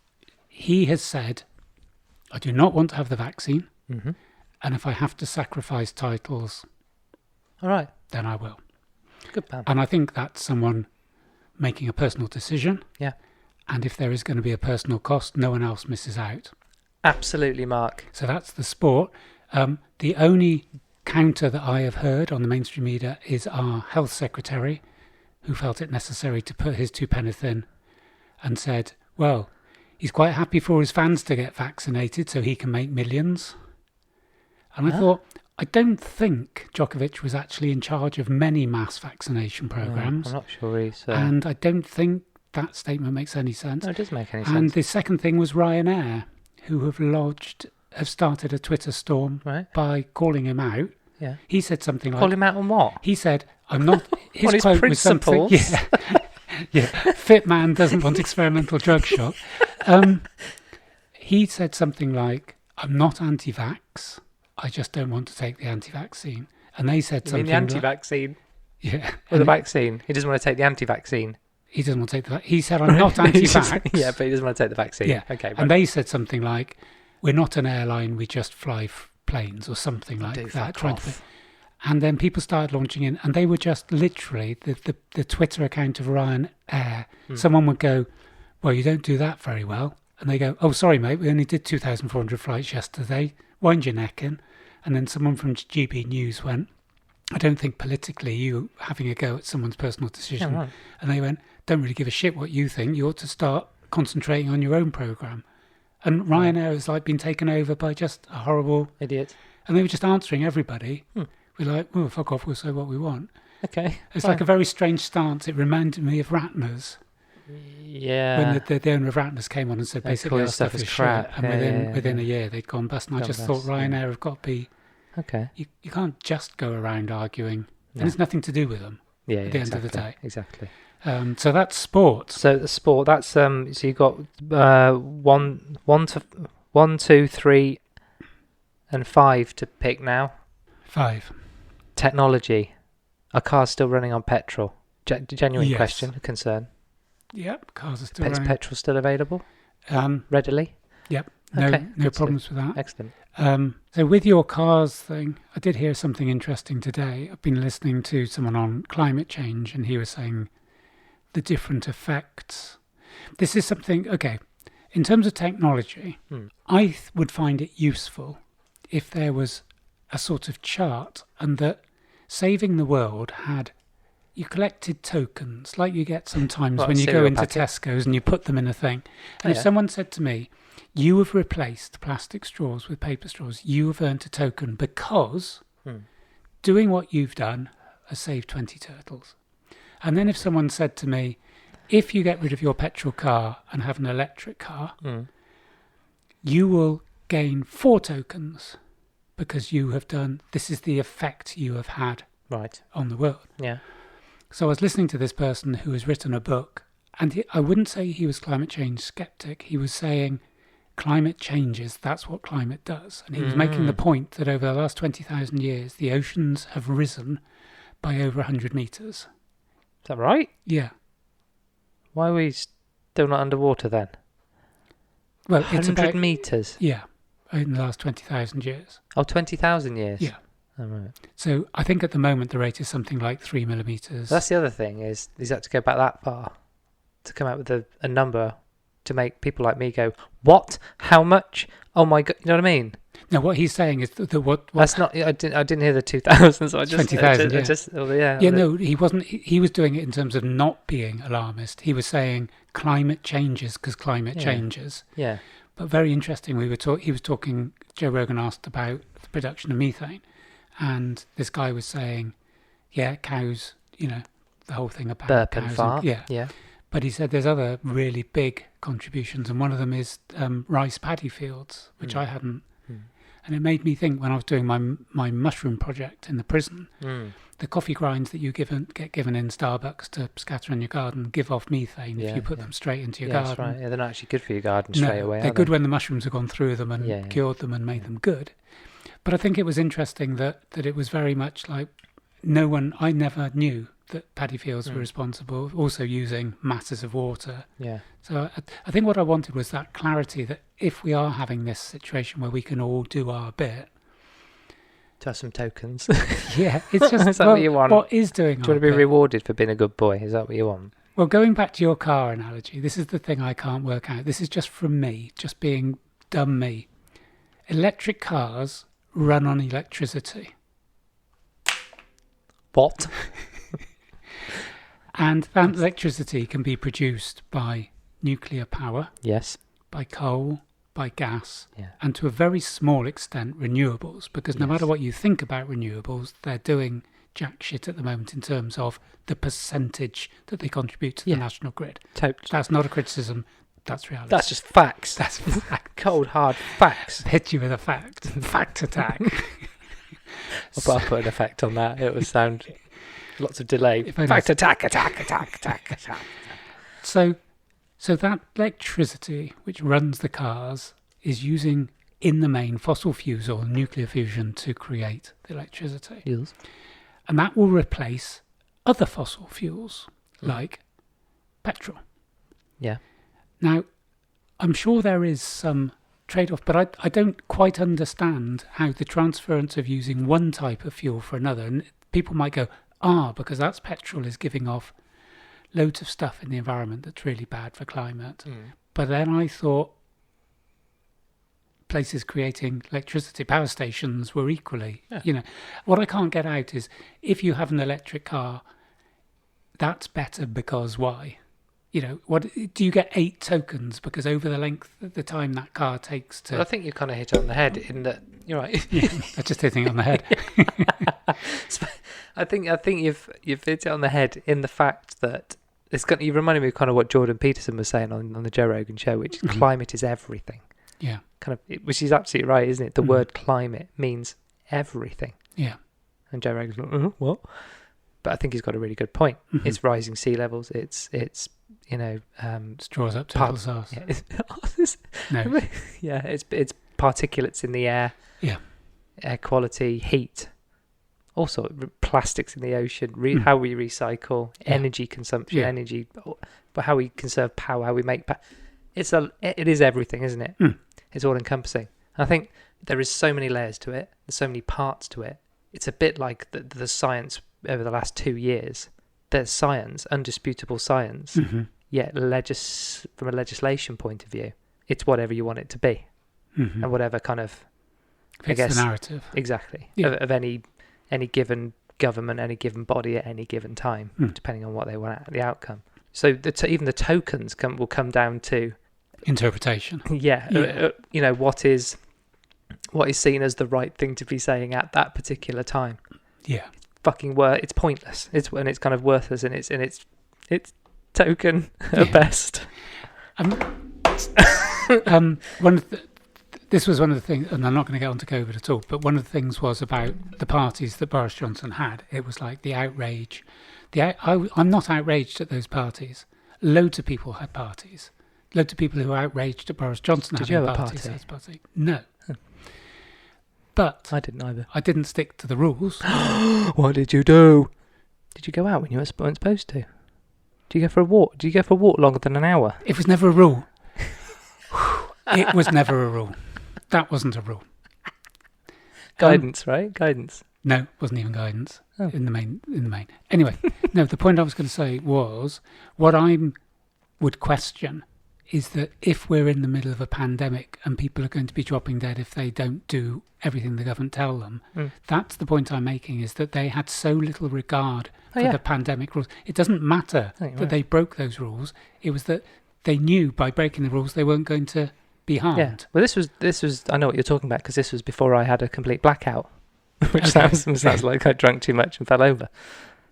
He has said, I do not want to have the vaccine, and if I have to sacrifice titles, all right, then I will. Good man. And I think that's someone making a personal decision. Yeah. And if there is going to be a personal cost, no one else misses out. Absolutely, Mark. So that's the sport. The only counter that I have heard on the mainstream media is our health secretary, who felt it necessary to put his 2 penneth in and said, well, he's quite happy for his fans to get vaccinated so he can make millions. And I thought, I don't think Djokovic was actually in charge of many mass vaccination programs. I'm not sure he's... And I don't think that statement makes any sense. No, it doesn't make any sense. And the second thing was Ryanair, who have started a Twitter storm by calling him out. Yeah. He said something like... Call him out on what? He said, I'm not... His his quote principles. was something... Yeah. Fit man doesn't want experimental drug shot. He said something like, I'm not anti-vax. I just don't want to take the anti-vaccine. And they said something the anti-vaccine? Yeah. Or the vaccine? He doesn't want to take the anti-vaccine? He doesn't want to take the vaccine. He said, I'm not anti-vax. Yeah, but he doesn't want to take the vaccine. Yeah. Okay. Right. And they said something like, we're not an airline, we just fly planes, or something like that. And then people started launching in, and they were just literally, the Twitter account of Ryanair, someone would go, well, you don't do that very well. And they go, oh, sorry, mate, we only did 2,400 flights yesterday. Wind your neck in. And then someone from GB News went, I don't think politically you having a go at someone's personal decision. Yeah, right. And they went, don't really give a shit what you think. You ought to start concentrating on your own programme. And Ryanair has been taken over by just a horrible... idiot. And they were just answering everybody. We're like, oh, fuck off, we'll say what we want. Okay. It's like a very strange stance. It reminded me of Ratner's. Yeah. When the owner of Ratner's came on and said basically our stuff is crap. And within a year they'd gone bust. And I just thought Ryanair have got to be... Okay. You can't just go around arguing. No. And it's nothing to do with them at the end of the day. Exactly. So that's sport. So the sport, that's... so you got 1, 2, 3 and 5 to pick now. 5. Technology. Are cars still running on petrol? Genuine question, a concern. Yep, cars are still running. Is petrol still available? Readily? Yep, no problems with that. Excellent. So with your cars thing, I did hear something interesting today. I've been listening to someone on climate change, and he was saying the different effects. This is something, okay, in terms of technology, I would find it useful if there was a sort of chart and that saving the world had, you collected tokens like you get sometimes when you go into Tesco's and you put them in a thing. And if someone said to me, you have replaced plastic straws with paper straws, you have earned a token because doing what you've done has saved 20 turtles. And then if someone said to me, if you get rid of your petrol car and have an electric car, you will gain 4 tokens because you have done, this is the effect you have had on the world. Yeah. So I was listening to this person who has written a book, and I wouldn't say he was climate change skeptic. He was saying climate changes, that's what climate does. And he was making the point that over the last 20,000 years, the oceans have risen by over 100 metres. Is that right? Yeah. Why are we still not underwater then? Well, 100 it's about metres? Yeah, in the last 20,000 years. Oh, 20,000 years? Yeah. Oh, right. So I think at the moment the rate is something like 3 millimetres. That's the other thing, is that to go back that far, to come out with a number to make people like me go, what? How much? Oh my God, you know what I mean? No, what he's saying is that what That's not, I didn't hear the 2,000, so I just... 20,000, yeah. Yeah, no, he wasn't, he was doing it in terms of not being alarmist. He was saying climate changes because climate changes. Yeah. But very interesting, he was talking, Joe Rogan asked about the production of methane, and this guy was saying, yeah, cows, the whole thing about burp cows and fart. Yeah. But he said there's other really big contributions, and one of them is rice paddy fields, which I hadn't. And it made me think when I was doing my mushroom project in the prison, the coffee grinds that you get given in Starbucks to scatter in your garden give off methane if you put them straight into your garden. That's right. Yeah, they're not actually good for your garden straight away. They're good when the mushrooms have gone through them and cured them and made them good. But I think it was interesting that it was very much like I never knew that paddy fields were responsible, also using masses of water. Yeah. So I think what I wanted was that clarity that if we are having this situation where we can all do our bit, to have some tokens. Yeah, it's just is that what you want? What is doing? Do you want to be rewarded for being a good boy? Is that what you want? Well, going back to your car analogy, this is the thing I can't work out. This is just from me, just being dumb me. Electric cars run on electricity. What? And that electricity can be produced by nuclear power. Yes. By coal, by gas, and to a very small extent renewables, because no matter what you think about renewables, they're doing jack shit at the moment in terms of the percentage that they contribute to the national grid. Totally. That's not a criticism, that's reality. That's just facts. That's fact. Cold, hard facts. Hit you with a fact. Fact attack. I'll put an effect on that. It would sound lots of delay. Fact attack. So that electricity which runs the cars is using, in the main, fossil fuels or nuclear fusion to create the electricity. Yes. And that will replace other fossil fuels, like petrol. Yeah. Now, I'm sure there is some trade-off, but I don't quite understand how the transference of using one type of fuel for another, and people might go, because that's petrol is giving off loads of stuff in the environment that's really bad for climate. But then I thought places creating electricity, power stations, were equally, What I can't get out is, if you have an electric car, that's better because why? What do you get 8 tokens because over the time that car takes to... Well, I think you kind of hit it on the head in that, you're right. Yeah, I'm just hitting it on the head. I think you've hit it on the head in the fact that you reminded me of kind of what Jordan Peterson was saying on the Joe Rogan show, which is climate is everything. Yeah. Which is absolutely right, isn't it? The word climate means everything. Yeah. And Joe Rogan's like, what? But I think he's got a really good point. It's rising sea levels. It's straws up turtle's arse. No. Yeah, it's particulates in the air. Yeah. Air quality, heat. Also, plastics in the ocean, how we recycle, energy consumption, energy, but how we conserve power, how we make power. It is everything, isn't it? It's all encompassing. I think there is so many layers to it. There's so many parts to it. It's a bit like the science over the last 2 years there's science, undisputable science. Mm-hmm. Yet from a legislation point of view, it's whatever you want it to be, Mm-hmm. and whatever kind of Fits the narrative. Exactly Yeah. of any given government, any given body at any given time, depending on what they want the outcome. So even the tokens will come down to interpretation. Yeah. What is seen as the right thing to be saying at that particular time. Yeah. It's pointless. It's kind of worthless in its token at best. This was one of the things, and I'm not going to get onto COVID at all, but one of the things was about the parties that Boris Johnson had. It was like the outrage. I'm not outraged at those parties. Loads of people had parties. Loads of people who were outraged at Boris Johnson Did having you have parties. a party? No. But I didn't either. I didn't stick to the rules. What did you do? Did you go out when you weren't supposed to? Do you go for a walk? Do you go for a walk longer than an hour? It was never a rule. It was never a rule. That wasn't a rule. Guidance, right? Guidance. No, wasn't even guidance. Oh. In the main. Anyway, no, the point I was going to say was, what I would question is that if we're in the middle of a pandemic and people are going to be dropping dead if they don't do everything the government tell them, that's the point I'm making, is that they had so little regard for the pandemic rules. It doesn't matter that they broke those rules. It was that they knew by breaking the rules they weren't going to be harmed. Yeah. Well, this was. I know what you're talking about, because this was before I had a complete blackout, which sounds like I drank too much and fell over.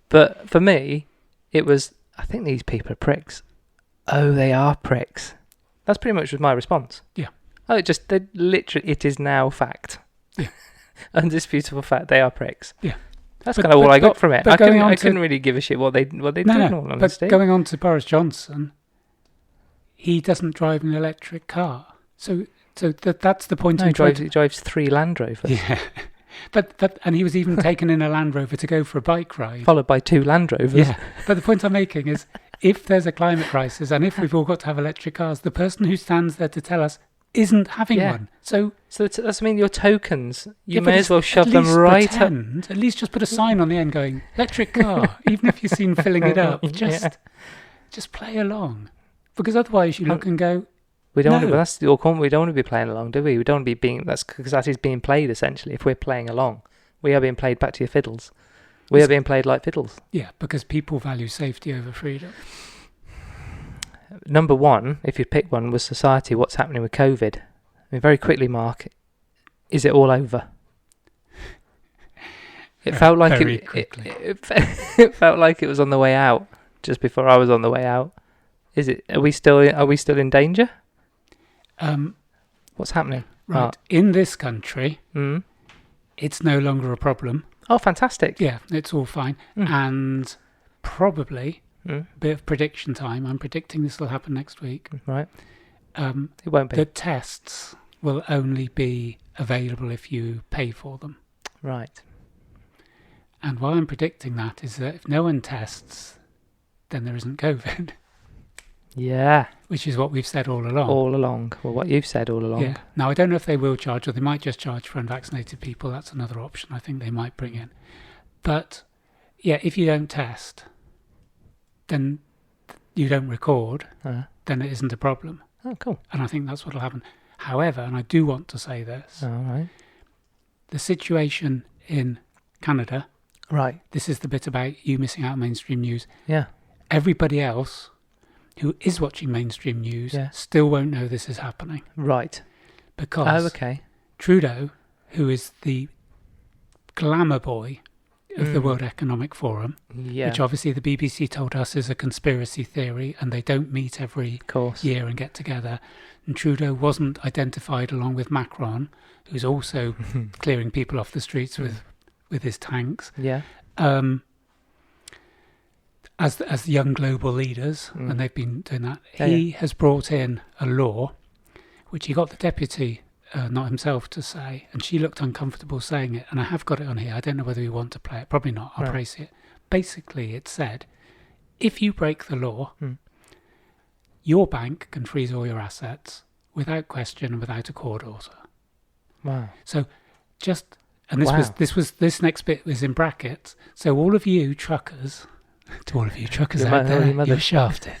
But for me, it was, I think these people are pricks. Oh, they are pricks. That's pretty much was my response. Yeah. Oh, it is now fact. Yeah. Undisputable fact. They are pricks. Yeah. That's kind of all I got from it. I couldn't really give a shit what they did. But going on to Boris Johnson, he doesn't drive an electric car. So that's the point. No, he drives 3 Land Rovers. Yeah. But he was even taken in a Land Rover to go for a bike ride. Followed by 2 Land Rovers. Yeah. But the point I'm making is, if there's a climate crisis and if we've all got to have electric cars, the person who stands there to tell us isn't having one. So that's, your tokens. You may as well shove them right up. At least just put a sign on the end going, electric car. Even if you're seen filling it up, just play along. Because otherwise you look and go, we don't. No. That's your comment. We don't want to be playing along, do we? We don't want to be being. That's because that is being played essentially. If we're playing along, we are being played back to your fiddles. We are being played like fiddles. Yeah, because people value safety over freedom. Number one, if you pick one, was society. What's happening with COVID? I mean, very quickly, Mark. Is it all over? It felt like it felt like it was on the way out. Just before I was on the way out. Is it? Are we still in danger? What's happening? Right. In this country, it's no longer a problem. Oh, fantastic. Yeah, it's all fine. And probably, a bit of prediction time, I'm predicting this will happen next week. Right. It won't be. The tests will only be available if you pay for them. Right. And why I'm predicting that is that if no one tests, then there isn't COVID. Yeah. Which is what we've said all along. All along. Well, what you've said all along. Yeah. Now, I don't know if they will charge, or they might just charge for unvaccinated people. That's another option I think they might bring in. But, yeah, if you don't test, then you don't record, then it isn't a problem. Oh, cool. And I think that's what will happen. However, and I do want to say this, all right. The situation in Canada, right? This is the bit about you missing out on mainstream news. Yeah. Everybody else who is watching mainstream news still won't know this is happening. Right. Because Trudeau, who is the glamour boy of the World Economic Forum, which obviously the BBC told us is a conspiracy theory and they don't meet every year and get together. And Trudeau wasn't identified along with Macron, who's also clearing people off the streets with his tanks. Yeah. As young global leaders, and they've been doing that, he has brought in a law, which he got the deputy, not himself, to say, and she looked uncomfortable saying it, and I have got it on here. I don't know whether we want to play it. Probably not. I'll praise it. Basically, it said, if you break the law, your bank can freeze all your assets without question and without a court order. Wow. So just, and this next bit was in brackets, so all of you truckers To all of you truckers Your out mother- there, your mother- you're shafted.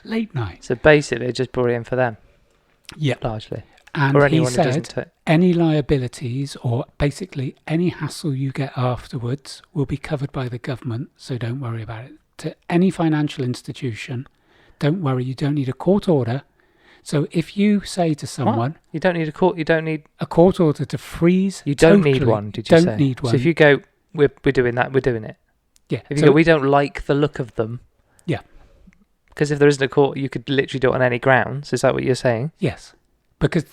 Late night. So basically, just brought it in for them, Yeah. largely. And Or he anyone who doesn't. said any liabilities or basically any hassle you get afterwards will be covered by the government, so don't worry about it. To any financial institution, don't worry, you don't need a court order. So if you say to someone... You don't need a court, you don't need... A court order to freeze... You don't totally, need one, did you say? Don't need one. So if you go, we're doing that, we're doing it. Yeah. If you go, we don't like the look of them. Yeah. Because if there isn't a court, you could literally do it on any grounds. Is that what you're saying? Yes. Because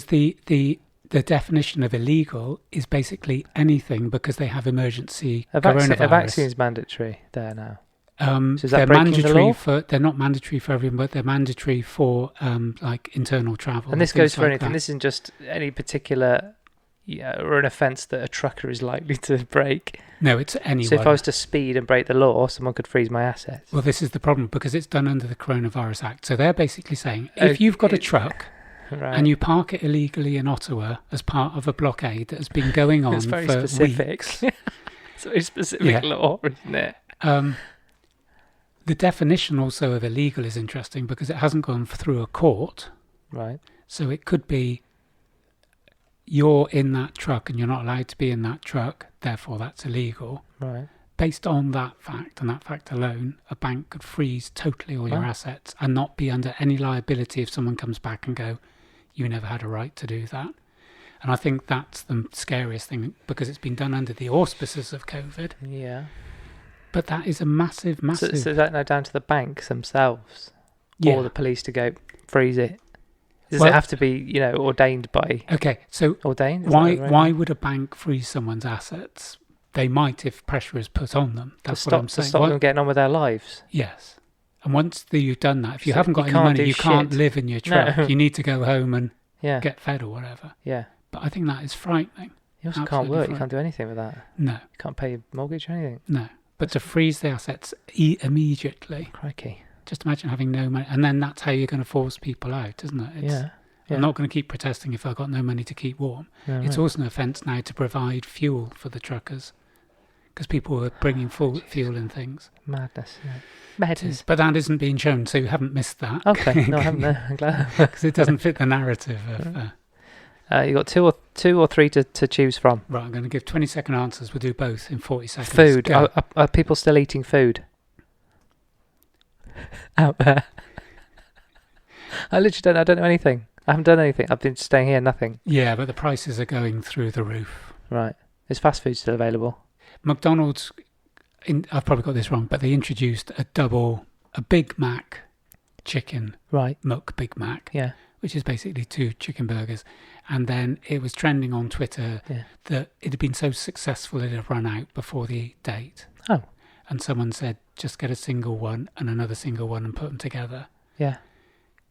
the definition of illegal is basically anything because they have emergency coronavirus. A vaccine is mandatory there now. So is that They're breaking the mandatory law? they're not mandatory for everyone, but they're mandatory for like internal travel. And this goes for like anything. that. This isn't just any particular, or an offence that a trucker is likely to break. No, it's anyone. So if I was to speed and break the law, someone could freeze my assets. Well, this is the problem because it's done under the Coronavirus Act. So they're basically saying if you've got a truck Right. and you park it illegally in Ottawa as part of a blockade that has been going on It's very for specific. weeks. It's very specific law, isn't it? The definition also of illegal is interesting because it hasn't gone through a court. Right. So it could be you're in that truck and you're not allowed to be in that truck, therefore that's illegal. Right. Based on that fact and that fact alone, a bank could freeze totally all your assets and not be under any liability if someone comes back and go, you never had a right to do that. And I think that's the scariest thing because it's been done under the auspices of COVID. Yeah. But that is a massive, massive... So is that now down to the banks themselves? Yeah. Or the police to go, freeze it? Does Well- it have to be, ordained by... Okay, so Ordained? Is why that right? why would a bank freeze someone's assets? They might if pressure is put on them. That's what I'm saying. To stop them getting on with their lives? Yes. And once you've done that, if you So haven't got you any can't money, do you can't shit. live in your truck. No. You need to go home and Yeah. get fed or whatever. Yeah. But I think that is frightening. You also can't Absolutely work. You fine. can't do anything with that. No, You can't pay your mortgage or anything. no. But to freeze the assets immediately, Crikey. just imagine having no money. And then that's how you're going to force people out, isn't it? Yeah. I'm not going to keep protesting if I've got no money to keep warm. No, It's right. also an offence now to provide fuel for the truckers because people were bringing fuel and things. Madness. Yeah. Madness. But that isn't being shown, so you haven't missed that. Okay. No, I haven't. No, I'm glad. Because it doesn't fit the narrative of... You got two or three to choose from. Right, I'm going to give 20-second answers. We'll do both in 40 seconds. Food. Go. Are people still eating food out there? I literally don't know anything. I haven't done anything. I've been staying here, nothing. Yeah, but the prices are going through the roof. Right. Is fast food still available? McDonald's, I've probably got this wrong, but they introduced a Big Mac chicken, Right. Big Mac, Yeah. which is basically 2 chicken burgers. And then it was trending on Twitter that it had been so successful it had run out before the date. Oh. And someone said, just get a single one and another single one and put them together. Yeah.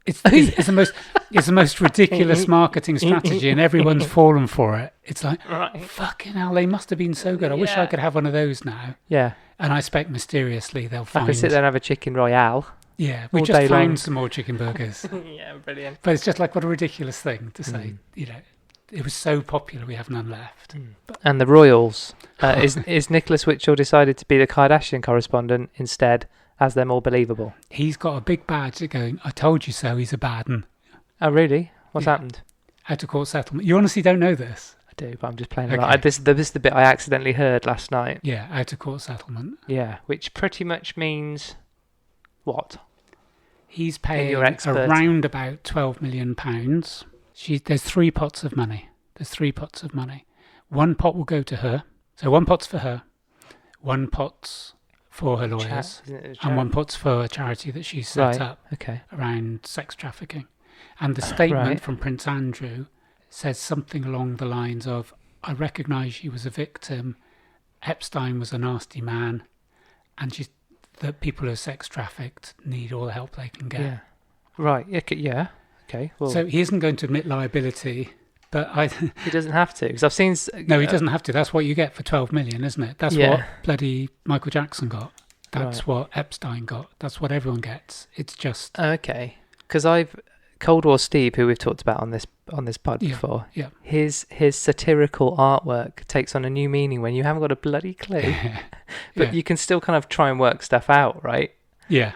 It's the most ridiculous marketing strategy, and everyone's fallen for it. It's like, fucking hell, they must have been so good. I wish I could have one of those now. Yeah. And I expect mysteriously they'll find... I could sit there and have a chicken royale. Yeah, we all just day found long. some more chicken burgers. Yeah, brilliant. But it's just like, what a ridiculous thing to say. It was so popular, we have none left. But And the royals. Is Nicholas Witchell decided to be the Kardashian correspondent instead, as they're more believable? he's got a big badge going, I told you so, he's a bad un. Oh, really? What's Yeah. happened? Out of court settlement. You honestly don't know this? I do, but I'm just playing Okay. along. This is the bit I accidentally heard last night. Yeah, out of court settlement. Yeah, which pretty much means what? He's paying you're expert. around about £12 million. There's 3 pots of money. One pot will go to her. So 1 pot's for her. 1 pot's for her lawyers. Isn't it a And 1 charity? pot's for a charity that she's set Right. up Okay. around sex trafficking. And the statement Right. from Prince Andrew says something along the lines of, I recognise she was a victim, Epstein was a nasty man, and that people who are sex trafficked need all the help they can get. Yeah. Right. Yeah. Okay. Well, So he isn't going to admit liability, but he doesn't have to, because I've seen. no, he doesn't have to. That's what you get for 12 million, isn't it? That's Yeah. what bloody Michael Jackson got. That's Right. what Epstein got. That's what everyone gets. It's just Okay. Because I've Cold War Steve, who we've talked about on this pod before, his satirical artwork takes on a new meaning when you haven't got a bloody clue, but you can still kind of try and work stuff out, right? Yeah.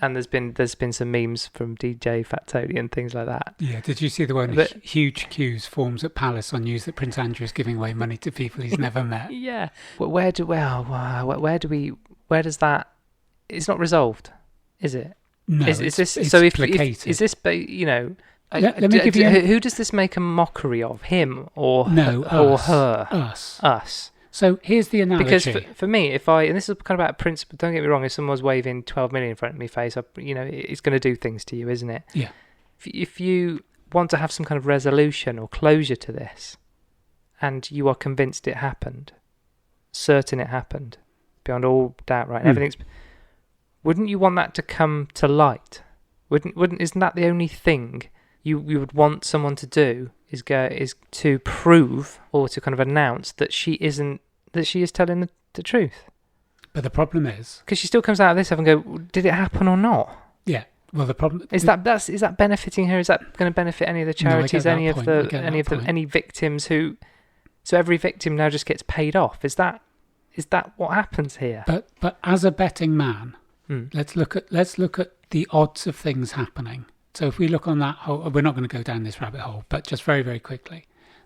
And there's been some memes from DJ Fat Tony and things like that. Yeah, did you see the one? Huge queues forms at Palace on news that Prince Andrew is giving away money to people he's never met. Yeah. Where does that? It's not resolved, is it? No, is this it's so? If placated. Is this? You know, let me give you. Who does this make a mockery of? Him or her? Us. So here's the analogy. Because for me, and this is kind of about principle. Don't get me wrong. If someone was waving 12 million in front of my face, it's going to do things to you, isn't it? Yeah. If you want to have some kind of resolution or closure to this, and you are convinced it happened, certain it happened, beyond all doubt, right? Everything's. Wouldn't you want that to come to light? Isn't that the only thing you would want someone to do? Is to prove or to kind of announce that she is telling the truth. But the problem is, because she still comes out of this and go, did it happen or not? Yeah. Well, the problem is that benefiting her? Is that going to benefit any of the charities? Any victims who? So every victim now just gets paid off. Is that what happens here? But as a betting man, let's look at the odds of things happening. So if we look on that whole, we're not going to go down this rabbit hole, but just very, very quickly.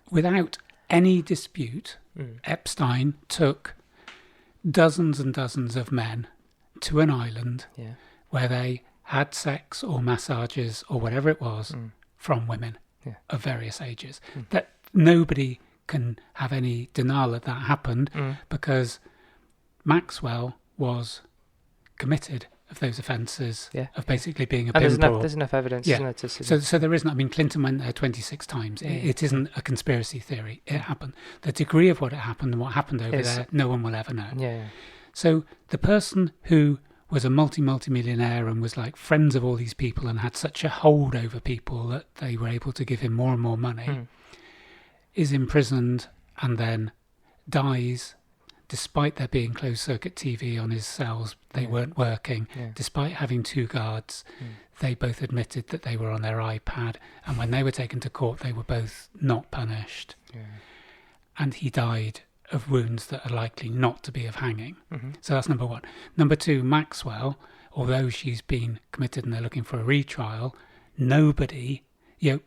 Without any dispute, Epstein took dozens and dozens of men to an island where they had sex or massages or whatever it was from women of various ages. That nobody can have any denial that happened because Maxwell was committed of those offences of basically being a pimp. There's enough evidence, isn't there? So there isn't. I mean, Clinton went there 26 times. It isn't a conspiracy theory. It happened. The degree of what it happened and what happened over there, no one will ever know. Yeah. So the person who was a multi-millionaire and was like friends of all these people and had such a hold over people that they were able to give him more and more money is imprisoned and then dies. Despite there being closed-circuit TV on his cells, they weren't working. Yeah. Despite having two guards, they both admitted that they were on their iPad. And when they were taken to court, they were both not punished. Yeah. And he died of wounds that are likely not to be of hanging. So that's number one. Number two, Maxwell, although she's been committed and they're looking for a retrial, nobody,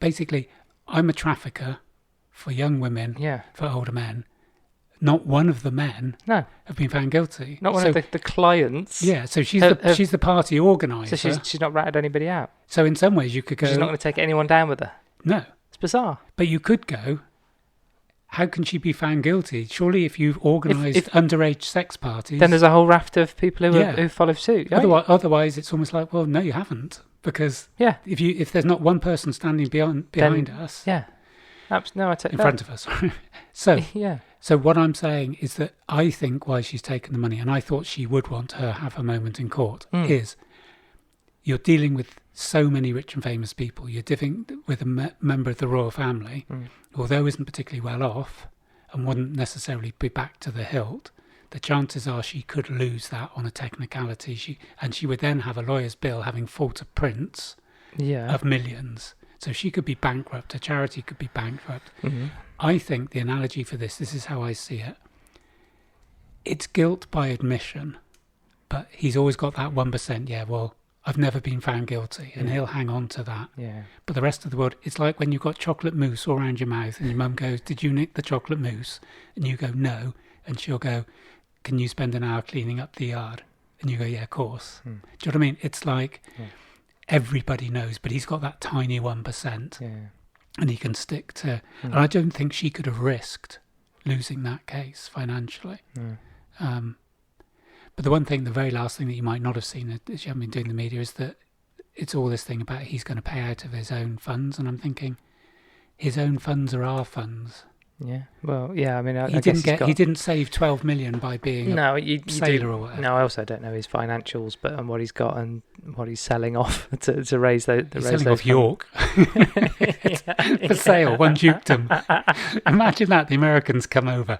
basically, I'm a trafficker for young women, for older men. Not one of the men have been found guilty. Not one of the clients. Yeah, so she's the party organiser. So she's not ratted anybody out. So in some ways you could go... She's not going to take anyone down with her. No. It's bizarre. But you could go, how can she be found guilty? Surely if you've organised underage sex parties... Then there's a whole raft of people who follow suit. Right? Otherwise it's almost like, well, no, you haven't. Because if there's not one person standing behind us... Yeah. No, I take in front of us. So what I'm saying is that I think why she's taken the money, and I thought she would want her have a moment in court, is you're dealing with so many rich and famous people. You're dealing with a member of the royal family, although isn't particularly well off and wouldn't necessarily be back to the hilt. The chances are she could lose that on a technicality. She would then have a lawyer's bill having fought a prince of millions. So she could be bankrupt, a charity could be bankrupt. I think the analogy for this is how I see it. It's guilt by admission, but he's always got that 1%, I've never been found guilty, and he'll hang on to that. Yeah. But the rest of the world, it's like when you've got chocolate mousse all around your mouth and your mum goes, did you nick the chocolate mousse? And you go, no. And she'll go, can you spend an hour cleaning up the yard? And you go, yeah, of course. Do you know what I mean? It's like... Everybody knows, but he's got that tiny 1%, and he can stick to. And I don't think she could have risked losing that case financially. But the very last thing that you might not have seen, as you haven't been doing the media, is that it's all this thing about he's going to pay out of his own funds, and I'm thinking, his own funds are our funds. Yeah. Well, yeah. I mean, he didn't save 12 million by being a sailor or whatever. No, I also don't know his financials, but what he's got and what he's selling off to raise those. He's selling off York for sale, one dukedom. Imagine that the Americans come over.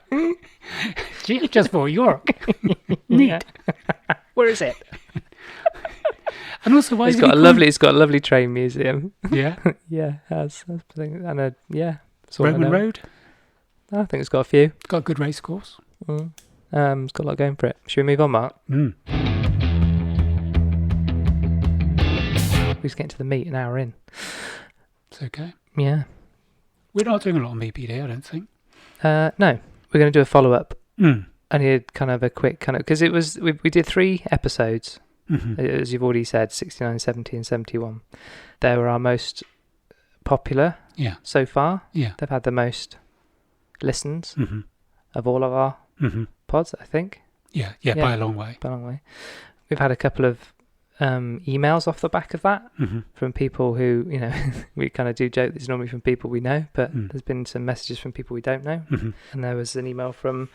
Just for York. Neat. Where is it? And also, why It's got a lovely train museum. Yeah. Yeah, it has. That's the thing. And that's all I Roman know. Road. I think it's got a few. It's got a good race course. It's got a lot going for it. Should we move on, Mark? Mm. We're just getting to the meat an hour in. It's okay. Yeah. We're not doing a lot on BPD, I don't think. No, we're going to do a follow-up. Mm. I need kind of a quick because it was we did 3 episodes, as you've already said, 69, 70 and 71. They were our most popular so far. Yeah. They've had the most listens of all of our pods, I think. Yeah, by a long way. By a long way. We've had a couple of emails off the back of that from people who, we kind of do joke this is normally from people we know, but there's been some messages from people we don't know. And there was an email from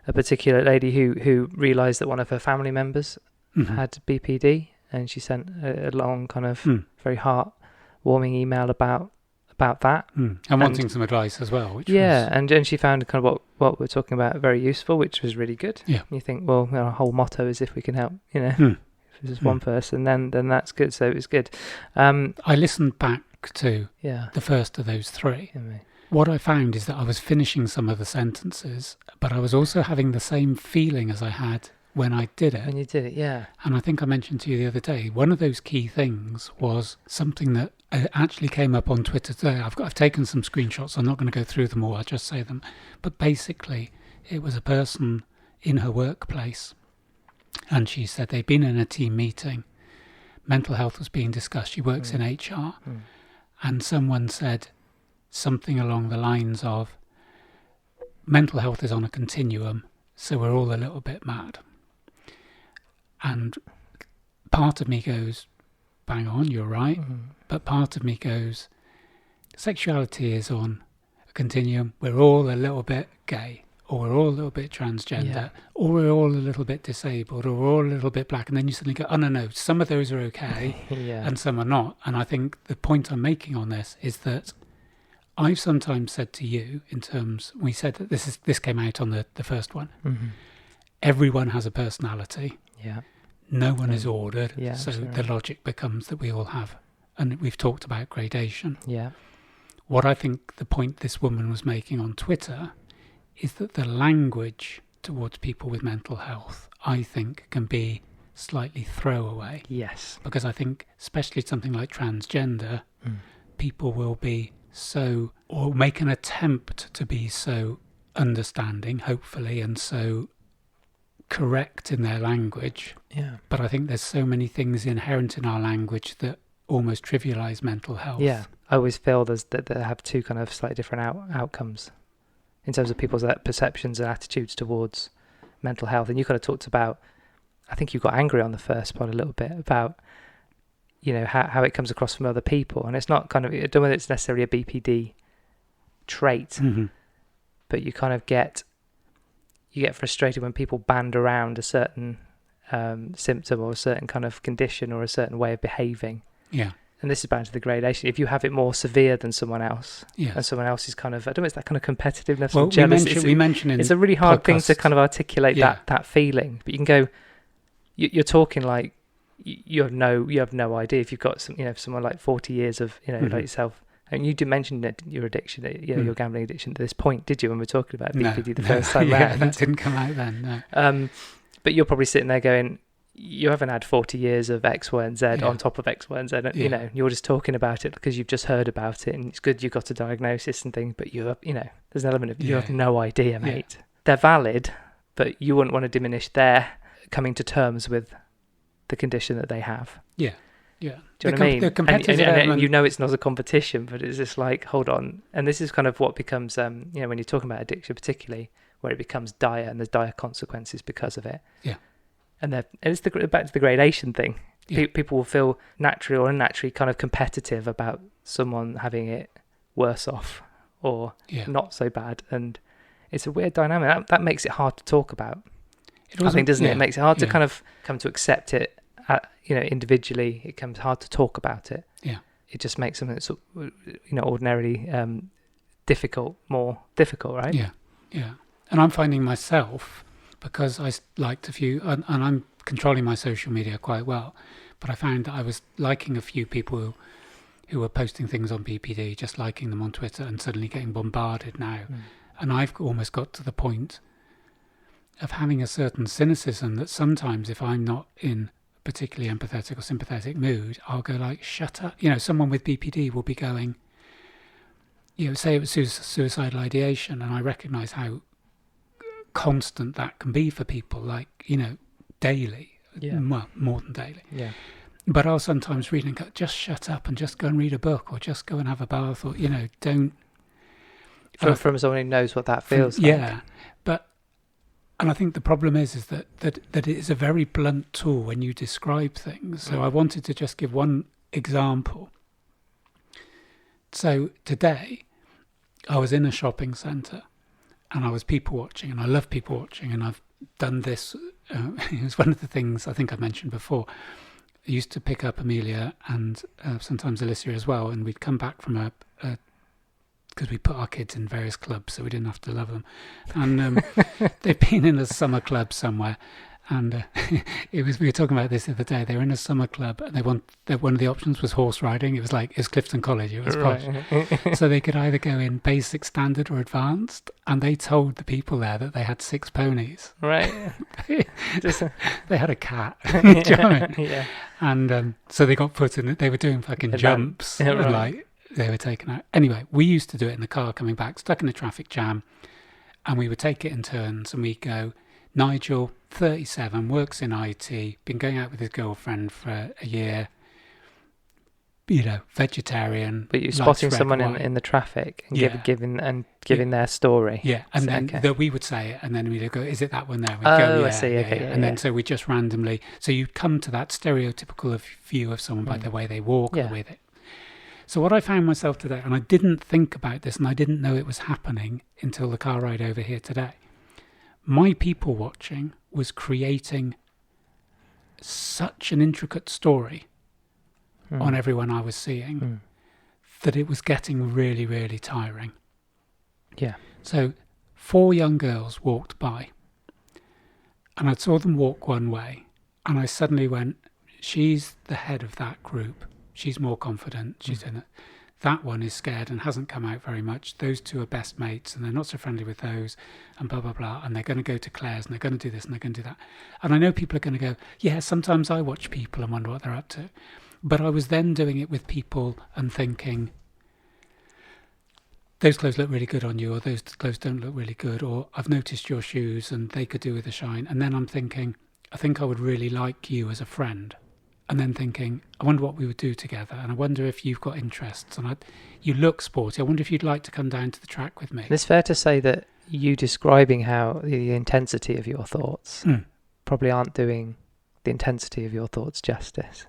a particular lady who realised that one of her family members had BPD, and she sent a long kind of very heart-warming email about that. And wanting some advice as well. Which and she found kind of what we're talking about very useful, which was really good. Yeah. You think, well, our whole motto is if we can help, if there's one person, then that's good. So it was good. I listened back to the first of those 3. What I found is that I was finishing some of the sentences, but I was also having the same feeling as I had when I did it. When you did it, yeah. And I think I mentioned to you the other day, one of those key things was something that actually came up on Twitter today. I've taken some screenshots. I'm not going to go through them all. I'll just say them. But basically, it was a person in her workplace, and she said they'd been in a team meeting. Mental health was being discussed. She works in HR. And someone said something along the lines of, mental health is on a continuum, so we're all a little bit mad. And part of me goes, bang on, you're right. But part of me goes, sexuality is on a continuum. We're all a little bit gay, or we're all a little bit transgender, or we're all a little bit disabled, or we're all a little bit black. And then you suddenly go, oh, no, some of those are okay and some are not. And I think the point I'm making on this is that I've sometimes said to you, in terms, we said that this came out on the first one. Everyone has a personality. Yeah. No one is ordered. Yeah, so the logic becomes that we all have. And we've talked about gradation. Yeah. What I think the point this woman was making on Twitter is that the language towards people with mental health, I think, can be slightly throwaway. Yes. Because I think, especially something like transgender, people will be so, or make an attempt to be so understanding, hopefully, and so correct in their language. Yeah. But I think there's so many things inherent in our language that almost trivialise mental health. Yeah. I always feel that they have 2 kind of slightly different outcomes in terms of people's perceptions and attitudes towards mental health. And you kind of talked about, I think you got angry on the first part a little bit about, how it comes across from other people. And it's not kind of, I don't know whether it's necessarily a BPD trait, but you kind of get frustrated when people band around a certain symptom or a certain kind of condition or a certain way of behaving. Yeah. And this is bound to the gradation. If you have it more severe than someone else, and someone else is kind of, I don't know, it's that kind of competitiveness or jealousy. We mentioned it's a really hard thing to kind of articulate Yeah. that feeling. But you can go, you're talking like you have no idea if you've got some, someone like 40 years of, like yourself. And you did mention your addiction, your gambling addiction at this point, did you? When we were talking about BPD the first time round, that didn't come out then. No. But you're probably sitting there going, you haven't had 40 years of X, Y, and Z on top of X, Y, and Z. You're just talking about it because you've just heard about it, and it's good you've got a diagnosis and things. But there's an element of you have no idea, mate. They're valid, but you wouldn't want to diminish their coming to terms with the condition that they have. Yeah. Yeah. Do you know what I mean? The competitive element. And it's not a competition, but it's just like, hold on. And this is kind of what becomes, when you're talking about addiction, particularly where it becomes dire and there's dire consequences because of it. Yeah. And it's back to the gradation thing. Yeah. People will feel naturally or unnaturally kind of competitive about someone having it worse off or not so bad. And it's a weird dynamic. That makes it hard to talk about. I think, doesn't it? It makes it hard to kind of come to accept it. Individually, it becomes hard to talk about it. Yeah, it just makes something that's ordinarily more difficult, right? Yeah, yeah. And I'm finding myself, because I liked a few, and I'm controlling my social media quite well, but I found that I was liking a few people who were posting things on BPD, just liking them on Twitter, and suddenly getting bombarded now. And I've almost got to the point of having a certain cynicism that sometimes if I'm not in a particularly empathetic or sympathetic mood, I'll go like, shut up. Someone with BPD will be going, say it was suicidal ideation, and I recognise how constant that can be for people, like, daily, well, more than daily. Yeah. But I'll sometimes read and go, just shut up and just go and read a book, or just go and have a bath, or, don't. From someone who knows what that feels like. Yeah. And I think the problem is that it is a very blunt tool when you describe things. So I wanted to just give one example. So today, I was in a shopping centre and I was people watching, and I love people watching, and I've done this. It was one of the things I think I mentioned before. I used to pick up Amelia and sometimes Alicia as well, and we'd come back from because we put our kids in various clubs, so we didn't have to love them. And they've been in a summer club somewhere, and we were talking about this the other day. They were in a summer club, and one of the options was horse riding. It was Clifton College. It was posh. So they could either go in basic, standard, or advanced. And they told the people there that they had 6 ponies. Right. They had a cat. Do you know what I mean? Yeah. And so they got put in it. They were doing fucking jumps. Yeah, and right. They were taken out. Anyway, we used to do it in the car coming back, stuck in a traffic jam, and we would take it in turns, and we'd go, Nigel, 37, works in IT, been going out with his girlfriend for a year, vegetarian. But you're spotting someone in the traffic and giving their story. Yeah, and then we would say it, and then we'd go, is it that one there? We'd go, yeah, I see, okay. Yeah, and then so we just randomly, so you'd come to that stereotypical view of someone by the way they walk or with it. So what I found myself today, and I didn't think about this, and I didn't know it was happening until the car ride over here today. My people watching was creating such an intricate story on everyone I was seeing that it was getting really, really tiring. Yeah. So 4 young girls walked by, and I saw them walk one way, and I suddenly went, she's the head of that group. She's more confident. She's in it. That one is scared and hasn't come out very much. Those 2 are best mates, and they're not so friendly with those, and blah, blah, blah. And they're going to go to Claire's, and they're going to do this, and they're going to do that. And I know people are going to go, yeah, sometimes I watch people and wonder what they're up to. But I was then doing it with people and thinking, those clothes look really good on you, or those clothes don't look really good, or I've noticed your shoes and they could do with a shine. And then I'm thinking, I think I would really like you as a friend. And then thinking, I wonder what we would do together, and I wonder if you've got interests, and you look sporty. I wonder if you'd like to come down to the track with me. It's fair to say that you describing how the intensity of your thoughts probably aren't doing the intensity of your thoughts justice.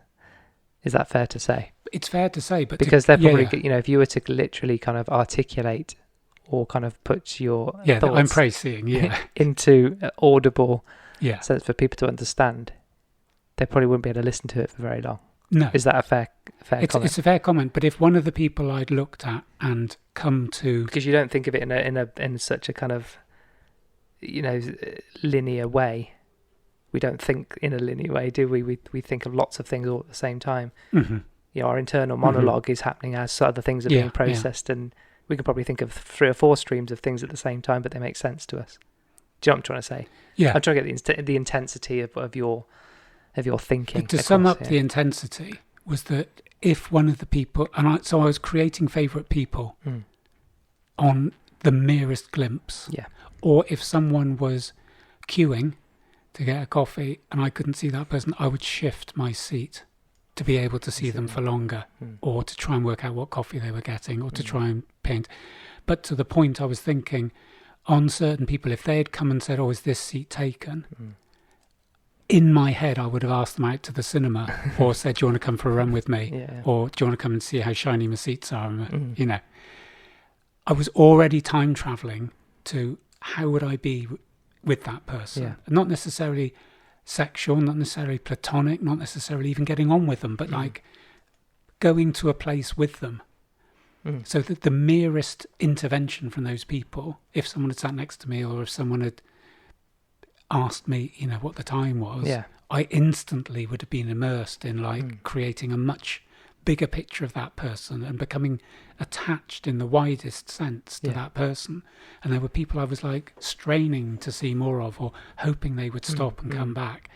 Is that fair to say? It's fair to say, but because they're probably, if you were to literally kind of articulate or kind of put your thoughts I'm praising, into audible sense for people to understand, they probably wouldn't be able to listen to it for very long. No. Is that a fair comment? It's a fair comment, but if one of the people I'd looked at and come to... Because you don't think of it in such a kind of, linear way. We don't think in a linear way, do we? We think of lots of things all at the same time. Mm-hmm. Our internal monologue is happening as other things are being processed, and we can probably think of 3 or 4 streams of things at the same time, but they make sense to us. Do you know what I'm trying to say? Yeah. I'm trying to get the intensity of your thinking. To sum up the intensity was that if one of the people, I was creating favourite people on the merest glimpse. Yeah. Or if someone was queuing to get a coffee and I couldn't see that person, I would shift my seat to be able to see them for longer, or to try and work out what coffee they were getting, or to try and paint. But to the point I was thinking, on certain people, if they had come and said, oh, is this seat taken? In my head, I would have asked them out to the cinema or said, do you want to come for a run with me? Yeah. Or do you want to come and see how shiny my seats are? I was already time traveling to how would I be with that person? Yeah. Not necessarily sexual, not necessarily platonic, not necessarily even getting on with them, but like going to a place with them. So that the merest intervention from those people, if someone had sat next to me or if someone had asked me, what the time was, I instantly would have been immersed in like creating a much bigger picture of that person and becoming attached in the widest sense to that person. And there were people I was like straining to see more of, or hoping they would stop and come back.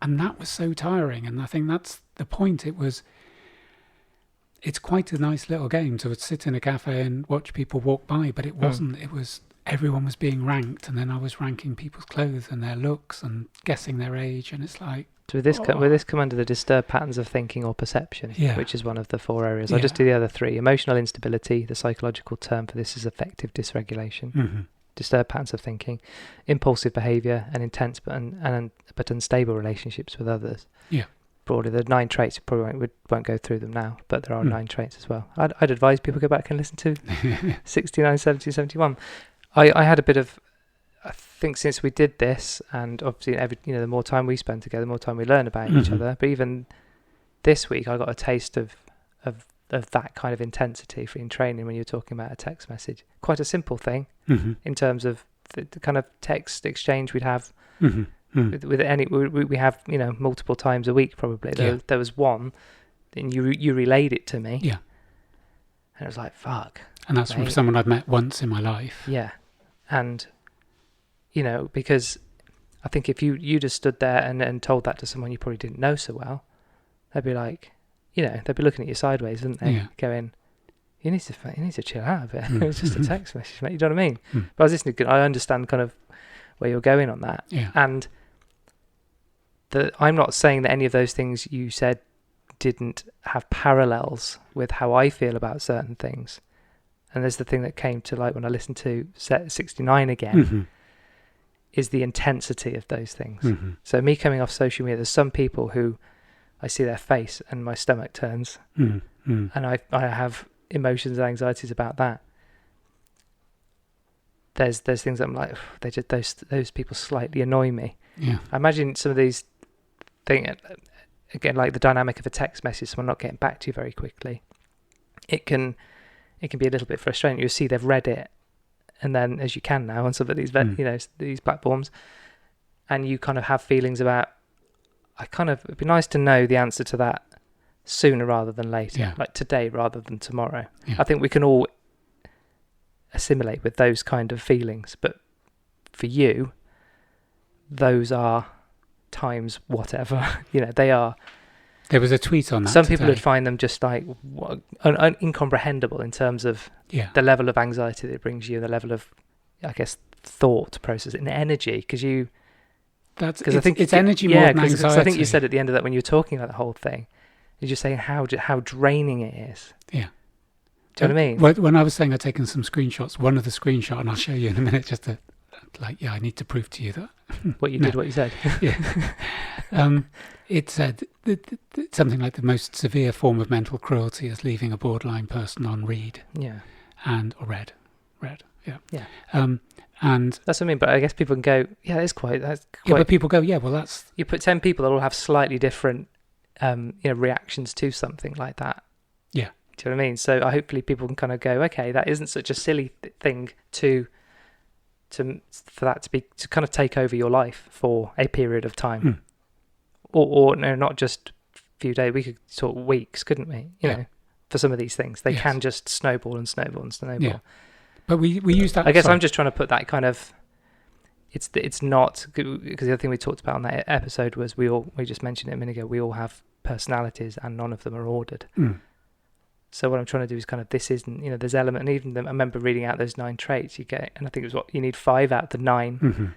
And that was so tiring. And I think that's the point. It's quite a nice little game to sit in a cafe and watch people walk by, but it wasn't. It was, everyone was being ranked, and then I was ranking people's clothes and their looks and guessing their age, and it's like... So will this come under the disturbed patterns of thinking or perception, which is one of the 4 areas? I'll just do the other 3. Emotional instability, the psychological term for this is affective dysregulation. Disturbed patterns of thinking, impulsive behaviour, and intense but unstable relationships with others. Yeah. Broadly, the 9 traits, probably won't go through them now, but there are 9 traits as well. I'd advise people go back and listen to 69, 70, 71. I had a bit of... I think since we did this, and obviously the more time we spend together, the more time we learn about each other. But even this week, I got a taste of that kind of intensity in training when you're talking about a text message. Quite a simple thing in terms of the kind of text exchange we'd have with any. We have multiple times a week probably. There was one, and you relayed it to me. Yeah, and it was like fuck. And that's from someone I've met once in my life. Yeah, and. Because I think if you just stood there and told that to someone you probably didn't know so well, they'd be like, they'd be looking at you sideways, wouldn't they? Yeah. Going, you need to chill out a bit. It's just a text message, mate. You know what I mean? But I was listening. I understand kind of where you're going on that. Yeah. And I'm not saying that any of those things you said didn't have parallels with how I feel about certain things. And there's the thing that came to light when I listened to set 69 again. Is the intensity of those things. So me coming off social media, there's some people who I see their face and my stomach turns, and I have emotions and anxieties about that. There's things that I'm like, they just those people slightly annoy me. Yeah, I imagine some of these things again, like the dynamic of a text message, someone not getting back to you very quickly. It can be a little bit frustrating. You'll see they've read it. And then, as you can now on some of these, these platforms, and you kind of have feelings about, it'd be nice to know the answer to that sooner rather than later, like today rather than tomorrow. Yeah. I think we can all assimilate with those kind of feelings, but for you, those are times whatever, they are. There was a tweet on that. Some people would find them just like incomprehensible in terms of the level of anxiety that it brings you, the level of, I guess, thought process and energy. Because I think it's energy more than anxiety. Because I think you said at the end of that when you were talking about the whole thing, you're just saying how draining it is. Yeah. Do you know what I mean? When I was saying I'd taken some screenshots, one of the screenshots, and I'll show you in a minute, just to I need to prove to you that what you did, what you said. Yeah. It said something like the most severe form of mental cruelty is leaving a borderline person on read. Yeah. Or read. Yeah. Yeah. And that's what I mean. But I guess people can go, that's quite. Yeah, but people go, well, that's. You put 10 people that all have slightly different, reactions to something like that. Yeah. Do you know what I mean? So hopefully people can kind of go, okay, that isn't such a silly thing for that to kind of take over your life for a period of time. Or no, not just a few days. We could talk weeks, couldn't we? You know, for some of these things, they can just snowball and snowball and snowball. Yeah. But we use that. I guess I'm just trying to put that kind of. It's not, because the other thing we talked about on that episode was we just mentioned it a minute ago. We all have personalities and none of them are ordered. So what I'm trying to do is kind of, this isn't, there's element, and even I remember reading out those 9 traits you get, and I think it was you need 5 out of the 9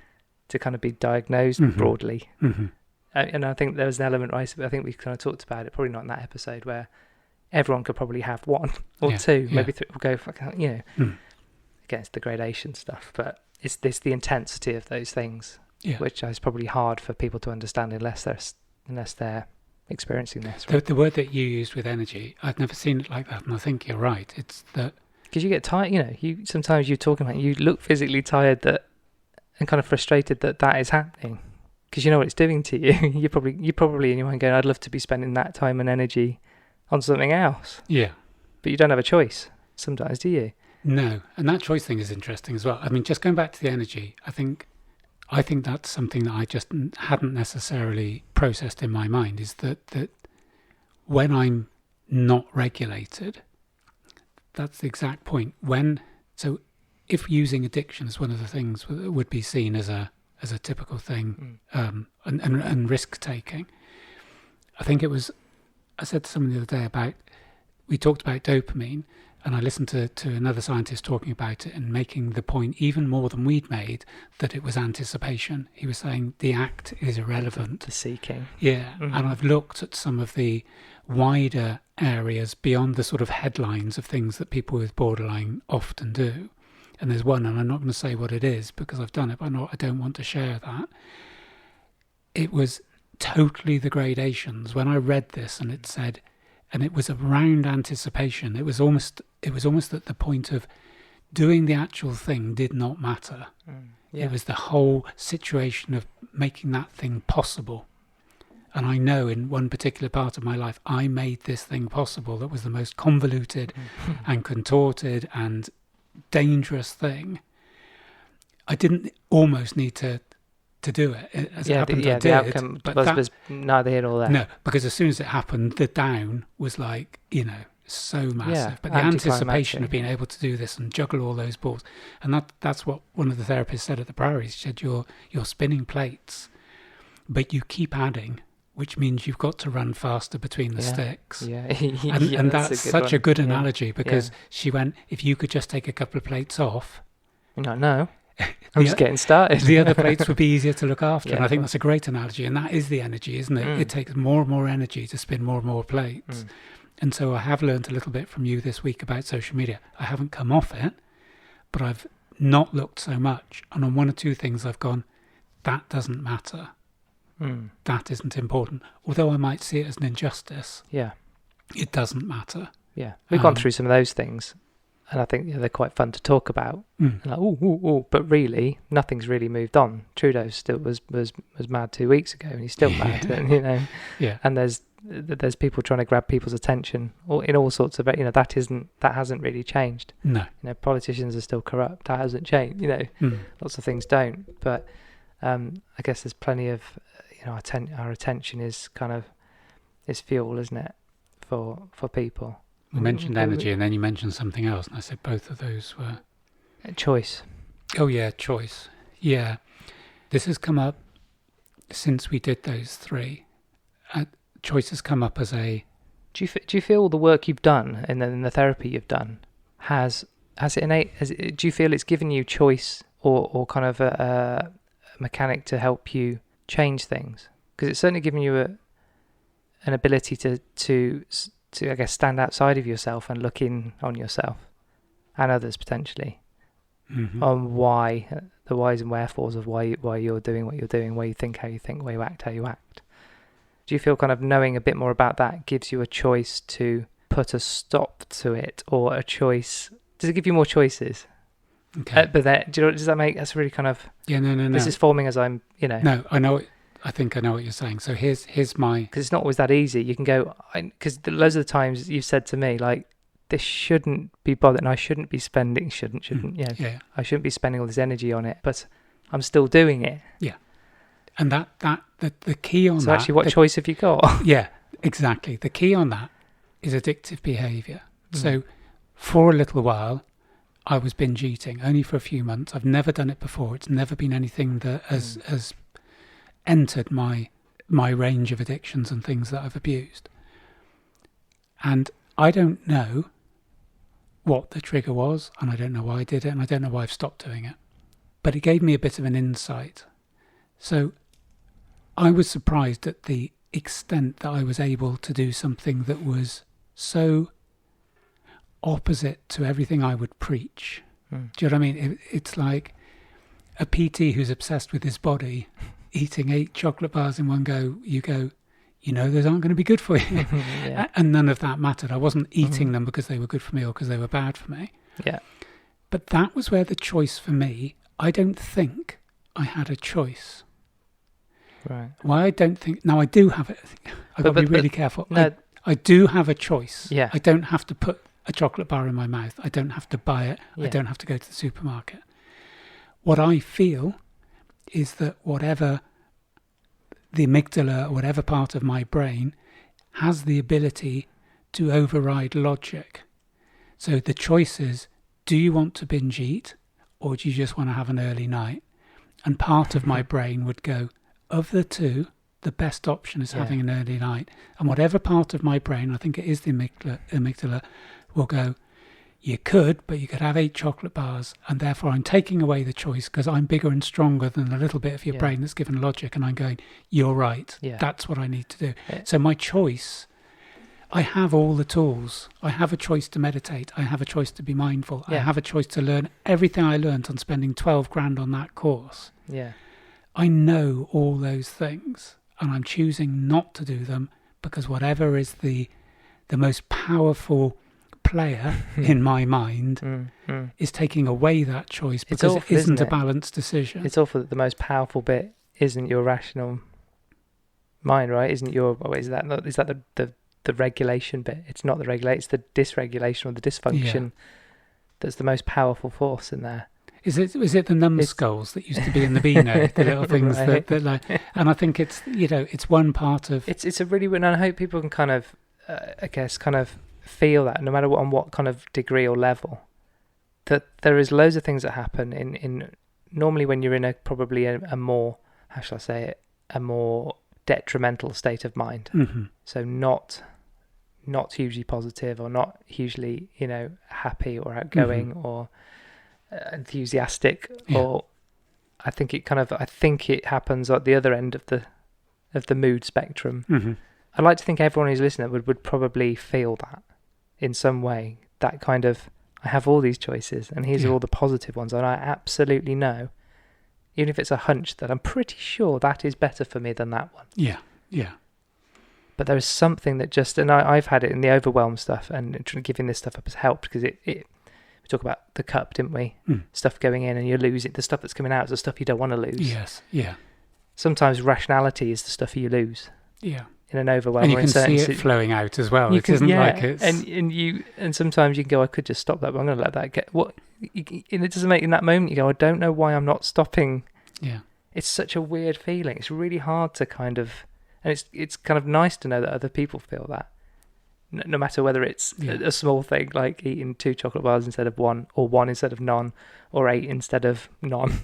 to kind of be diagnosed broadly. And I think there was an element, I think we kind of talked about it, probably not in that episode, where everyone could probably have 1 or 2, maybe 3, we'll go, against the gradation stuff. But it's the intensity of those things, which is probably hard for people to understand unless they're experiencing this. Right? The word that you used with energy, I've never seen it like that, and I think you're right. It's that because you get tired. Sometimes you're talking about, you look physically tired and kind of frustrated that is happening. Because you know what it's doing to you. You're probably in your mind going, I'd love to be spending that time and energy on something else. Yeah. But you don't have a choice sometimes, do you? No. And that choice thing is interesting as well. I mean, just going back to the energy, I think I think that's something that I just hadn't necessarily processed in my mind, is that when I'm not regulated, that's the exact point. So if using addiction is one of the things that would be seen as a typical thing, and risk taking, I think I said to someone the other day we talked about dopamine, and I listened to another scientist talking about it and making the point even more than we'd made, that it was anticipation. He was saying the act is irrelevant. The seeking. Yeah, and I've looked at some of the wider areas beyond the sort of headlines of things that people with borderline often do. And there's one, and I'm not going to say what it is because I've done it, but I don't want to share that. It was totally the gradations. When I read this and it said, and it was around anticipation, it was almost at the point of doing the actual thing did not matter. It was the whole situation of making that thing possible. And I know in one particular part of my life, I made this thing possible that was the most convoluted and contorted and dangerous thing. I didn't almost need to do it. As it happened, I did. The outcome was neither here nor there. No, because as soon as it happened, the down was like, so massive. Yeah, but the anticipation of being able to do this and juggle all those balls, and that's what one of the therapists said at the Priory. She said, you're spinning plates, but you keep adding, which means you've got to run faster between the sticks. Yeah. And that's such a good analogy, because she went, if you could just take a couple of plates off. No. I'm just getting started. The other plates would be easier to look after. And I think that's a great analogy. And that is the energy, isn't it? It takes more and more energy to spin more and more plates. And so I have learned a little bit from you this week about social media. I haven't come off it, but I've not looked so much. And on one or two things I've gone, that doesn't matter. That isn't important. Although I might see it as an injustice. Yeah. It doesn't matter. Yeah. We've gone through some of those things. And I think they're quite fun to talk about. Like, but really, nothing's really moved on. Trudeau still was mad 2 weeks ago, and he's still mad. And, and there's people trying to grab people's attention, or in all sorts of that hasn't really changed. No, politicians are still corrupt. That hasn't changed. Lots of things don't. But I guess there's plenty of our attention is kind of is fuel, isn't it, for people. We mentioned energy, and then you mentioned something else, and I said both of those were... Choice. Oh, yeah, choice. Yeah. This has come up since we did those three. Choice has come up as a... Do you feel the work you've done and then the therapy you've done do you feel it's given you choice or kind of a mechanic to help you change things? Because it's certainly given you an ability to I guess stand outside of yourself and look in on yourself and others potentially on why the whys and wherefores of why you're doing what you're doing, why you think how you think, why you act how you act. Do you feel kind of knowing a bit more about that gives you a choice to put a stop to it, or a choice? Does it give you more choices? Okay. But then, does that make that's really kind of no. This is forming as I'm No, I know. I think I know what you're saying. So here's my... Because it's not always that easy. You can go... Because loads of the times you've said to me, like, this shouldn't be bothered, and I shouldn't be spending... I shouldn't be spending all this energy on it, but I'm still doing it. Yeah. And the key on that... So actually, what choice have you got? Yeah, exactly. The key on that is addictive behaviour. So for a little while, I was binge eating, only for a few months. I've never done it before. It's never been anything that has entered my range of addictions and things that I've abused. And I don't know what the trigger was, and I don't know why I did it, and I don't know why I've stopped doing it. But it gave me a bit of an insight. So I was surprised at the extent that I was able to do something that was so opposite to everything I would preach. Do you know what I mean? It's like a PT who's obsessed with his body eating 8 chocolate bars in one go. You go, those aren't going to be good for you. And none of that mattered. I wasn't eating them because they were good for me or because they were bad for me. Yeah. But that was where the choice for me, I don't think I had a choice. Right. Well, I don't think... Now, I do have it. I've got to be really careful. No, I do have a choice. Yeah. I don't have to put a chocolate bar in my mouth. I don't have to buy it. Yeah. I don't have to go to the supermarket. What I feel is that whatever the amygdala, whatever part of my brain, has the ability to override logic. So the choice is, do you want to binge eat, or do you just want to have an early night? And part of my brain would go, of the two, the best option is having an early night. And whatever part of my brain, I think it is the amygdala, will go, you could, but you could have 8 chocolate bars, and therefore I'm taking away the choice because I'm bigger and stronger than the little bit of your brain that's given logic, and I'm going, you're right, that's what I need to do. So my choice, I have all the tools. I have a choice to meditate. I have a choice to be mindful. I have a choice to learn everything I learned on spending 12 grand on that course. Yeah. I know all those things, and I'm choosing not to do them because whatever is the most powerful player in my mind is taking away that choice because it isn't a balanced decision. It's awful that the most powerful bit isn't your rational mind, right? Isn't your, is that the regulation bit? It's not the regulate, it's the dysregulation or the dysfunction that's the most powerful force in there. Is it the numbskulls that used to be in the Beano, the little things that like, and I think it's, it's one part of... It's a really, and I hope people can kind of, I guess, kind of feel that no matter on what kind of degree or level, that there is loads of things that happen in normally when you're in probably a more, how shall I say it, a more detrimental state of mind. So not hugely positive or not hugely, happy or outgoing or enthusiastic, or I think it happens at the other end of the mood spectrum. I'd like to think everyone who's listening would probably feel that in some way, that kind of, I have all these choices and here's all the positive ones, and I absolutely know, even if it's a hunch, that I'm pretty sure that is better for me than that one. But there is something that just, and I've had it in the overwhelm stuff, and giving this stuff up has helped because we talk about the cup, didn't we? Stuff going in and you lose it. The stuff that's coming out is the stuff you don't want to lose. Yes, yeah. Sometimes rationality is the stuff you lose. Yeah. In an overwhelm, and you can see it flowing out as well. It isn't like it's and sometimes you can go, I could just stop that, but I'm going to let that get and it doesn't make, in that moment you go, I don't know why I'm not stopping. Yeah, it's such a weird feeling. It's really hard to kind of, and it's kind of nice to know that other people feel that, no matter whether it's a small thing like eating 2 chocolate bars instead of 1, or 1 instead of none, or 8 instead of none,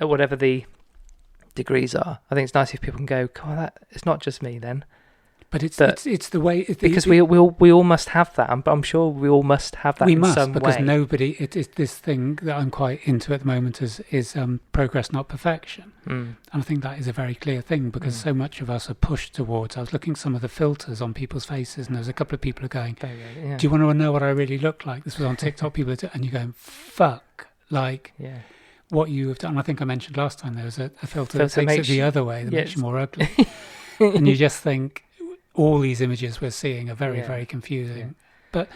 or whatever the degrees are. I think it's nice if people can go, God, it's not just me then. But it's the way, because we all must have that. I'm sure we all must have that. In some way. Because nobody. It is this thing that I'm quite into at the moment is progress, not perfection. And I think that is a very clear thing because so much of us are pushed towards. I was looking at some of the filters on people's faces, and there was a couple of people who are going, "Do you want to know what I really look like?" This was on TikTok. People and you're going, "Fuck!" Like. Yeah. What you have done. I think I mentioned last time there was a filter that takes it the other way, that makes you more ugly. And you just think all these images we're seeing are very, very confusing. But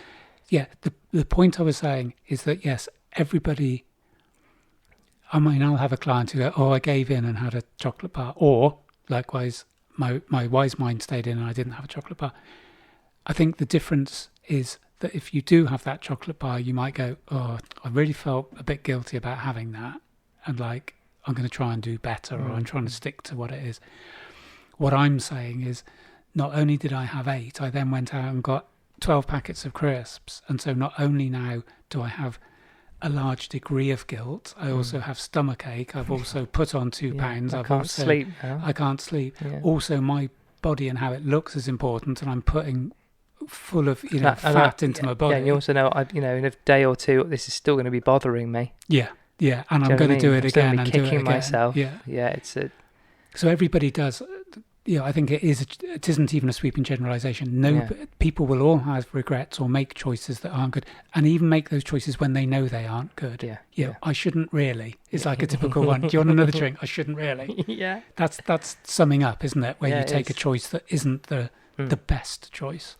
the point I was saying is that yes, everybody, I mean, I'll have a client who go, I gave in and had a chocolate bar, or likewise my wise mind stayed in and I didn't have a chocolate bar. I think the difference is that if you do have that chocolate bar, you might go, I really felt a bit guilty about having that, and like, I'm going to try and do better, or I'm trying to stick to what it is. What I'm saying is, not only did I have 8, I then went out and got 12 packets of crisps, and so not only now do I have a large degree of guilt, I also have stomach ache, I've also put on 2 pounds, I can't sleep now. I can't sleep. Also, my body and how it looks is important, and I'm putting full of fat into my body. Yeah, and you also know, in a day or two, this is still going to be bothering me. Yeah, and I'm going to do it again and do it again. Myself. Yeah, So everybody does. I think it isn't even a sweeping generalisation. People will all have regrets or make choices that aren't good, and even make those choices when they know they aren't good. Yeah. I shouldn't really. It's like a typical one. Do you want another drink? I shouldn't really. Yeah. That's summing up, isn't it? Where you take a choice that isn't the best choice.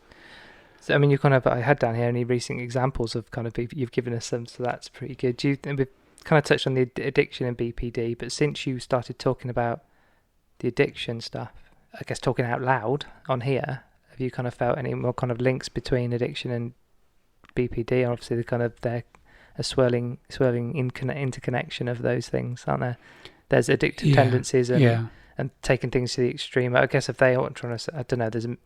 So, I mean, I had down here any recent examples of kind of people, you've given us some, so that's pretty good. We've kind of touched on the addiction and BPD, but since you started talking about the addiction stuff, I guess talking out loud on here, have you kind of felt any more kind of links between addiction and BPD? Obviously, they're a swirling interconnection of those things, aren't there? there's addictive tendencies and taking things to the extreme. I guess if they aren't trying to, I don't know.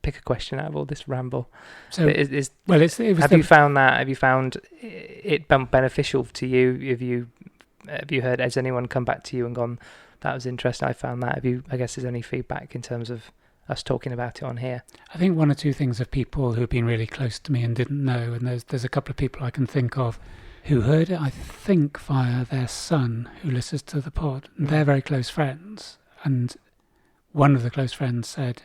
Pick a question out of all this ramble. So have you found that? Have you found it beneficial to you? Have you heard? Has anyone come back to you and gone, "That was interesting. I found that." I guess there's any feedback in terms of us talking about it on here? I think one or two things of people who've been really close to me and didn't know, and there's a couple of people I can think of who heard it, I think, via their son who listens to the pod. And they're very close friends, and one of the close friends said,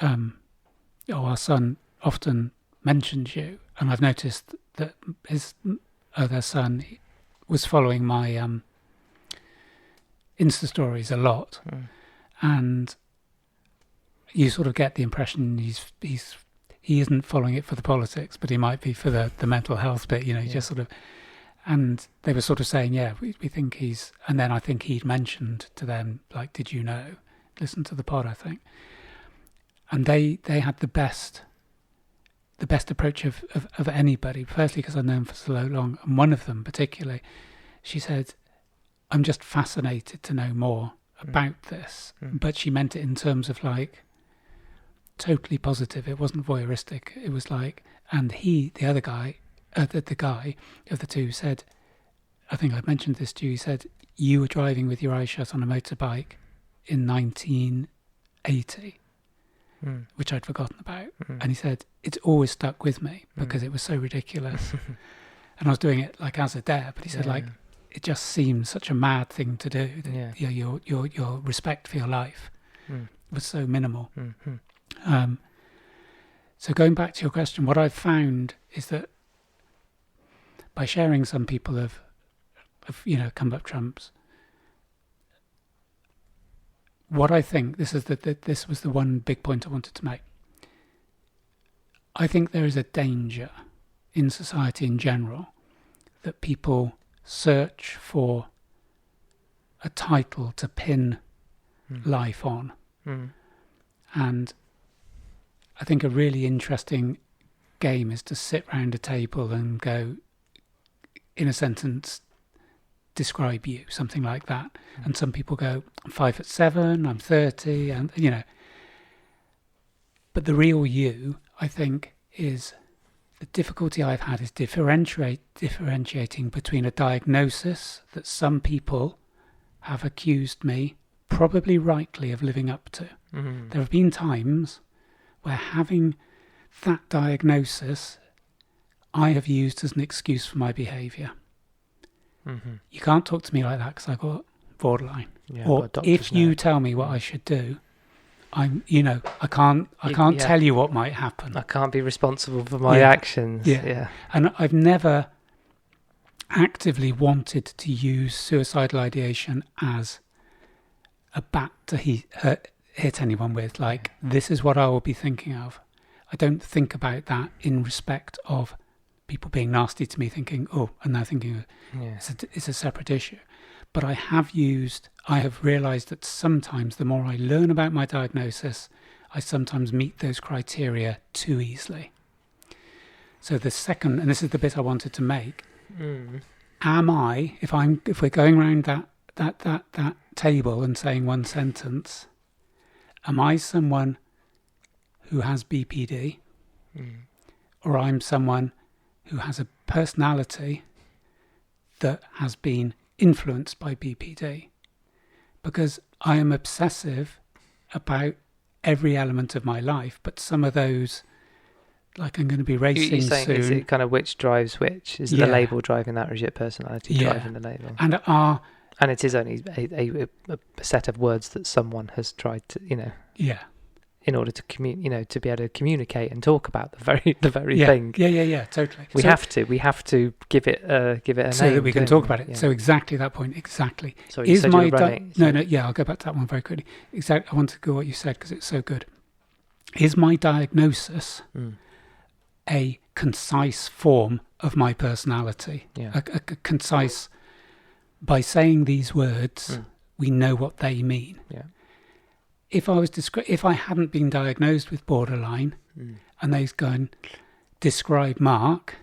our son often mentions you, and I've noticed that their son was following my Insta stories a lot, and you sort of get the impression he isn't following it for the politics, but he might be for the mental health bit, just sort of. And they were sort of saying, we think he's, and then I think he'd mentioned to them, like, did you know? Listen to the pod, I think. And they had the best approach of anybody. Firstly, because I've known them for so long, and one of them particularly, she said, "I'm just fascinated to know more about this." But she meant it in terms of like totally positive. It wasn't voyeuristic. It was like, and the other guy, the guy of the two said, I think I've mentioned this to you. He said, "You were driving with your eyes shut on a motorbike in 1980." Which I'd forgotten about. And he said, "It's always stuck with me because it was so ridiculous." And I was doing it like as a dare, but he said, it just seems such a mad thing to do. That, your respect for your life was so minimal. So going back to your question, what I've found is that by sharing some people of come up trumps, what I think, this was the one big point I wanted to make. I think there is a danger in society in general that people search for a title to pin life on. And I think a really interesting game is to sit round a table and go, in a sentence, describe you, something like that. And some people go, "I'm 5'7", I'm 30, and But the real you, I think, is the difficulty I've had is differentiating between a diagnosis that some people have accused me, probably rightly, of living up to. There have been times where having that diagnosis I have used as an excuse for my behaviour. You can't talk to me like that because I've got borderline. Or if you tell me what I should do, I can't tell you what might happen. I can't be responsible for my actions. And I've never actively wanted to use suicidal ideation as a bat to hit anyone with. Like, this is what I will be thinking of. I don't think about that in respect of people being nasty to me, thinking, and now thinking it's a separate issue. But I have realised that sometimes the more I learn about my diagnosis, I sometimes meet those criteria too easily. So the second, and this is the bit I wanted to make, am I, if we're going around that table and saying one sentence, am I someone who has BPD, or I'm someone who has a personality that has been influenced by BPD? Because I am obsessive about every element of my life, but some of those, like, I'm going to be racing You're saying, soon. Is it kind of which drives which? Is it the label driving that, or is it personality driving the label? And it is only a set of words that someone has tried to, in order to to be able to communicate and talk about the very thing. Totally. We have to give it a name so that we can talk about it. Yeah. So exactly that point. Exactly. Sorry, you said you were running. I'll go back to that one very quickly. Exactly. I want to go what you said because it's so good. Is my diagnosis a concise form of my personality? A concise. By saying these words, we know what they mean. If I hadn't been diagnosed with borderline, and they's going, describe Mark,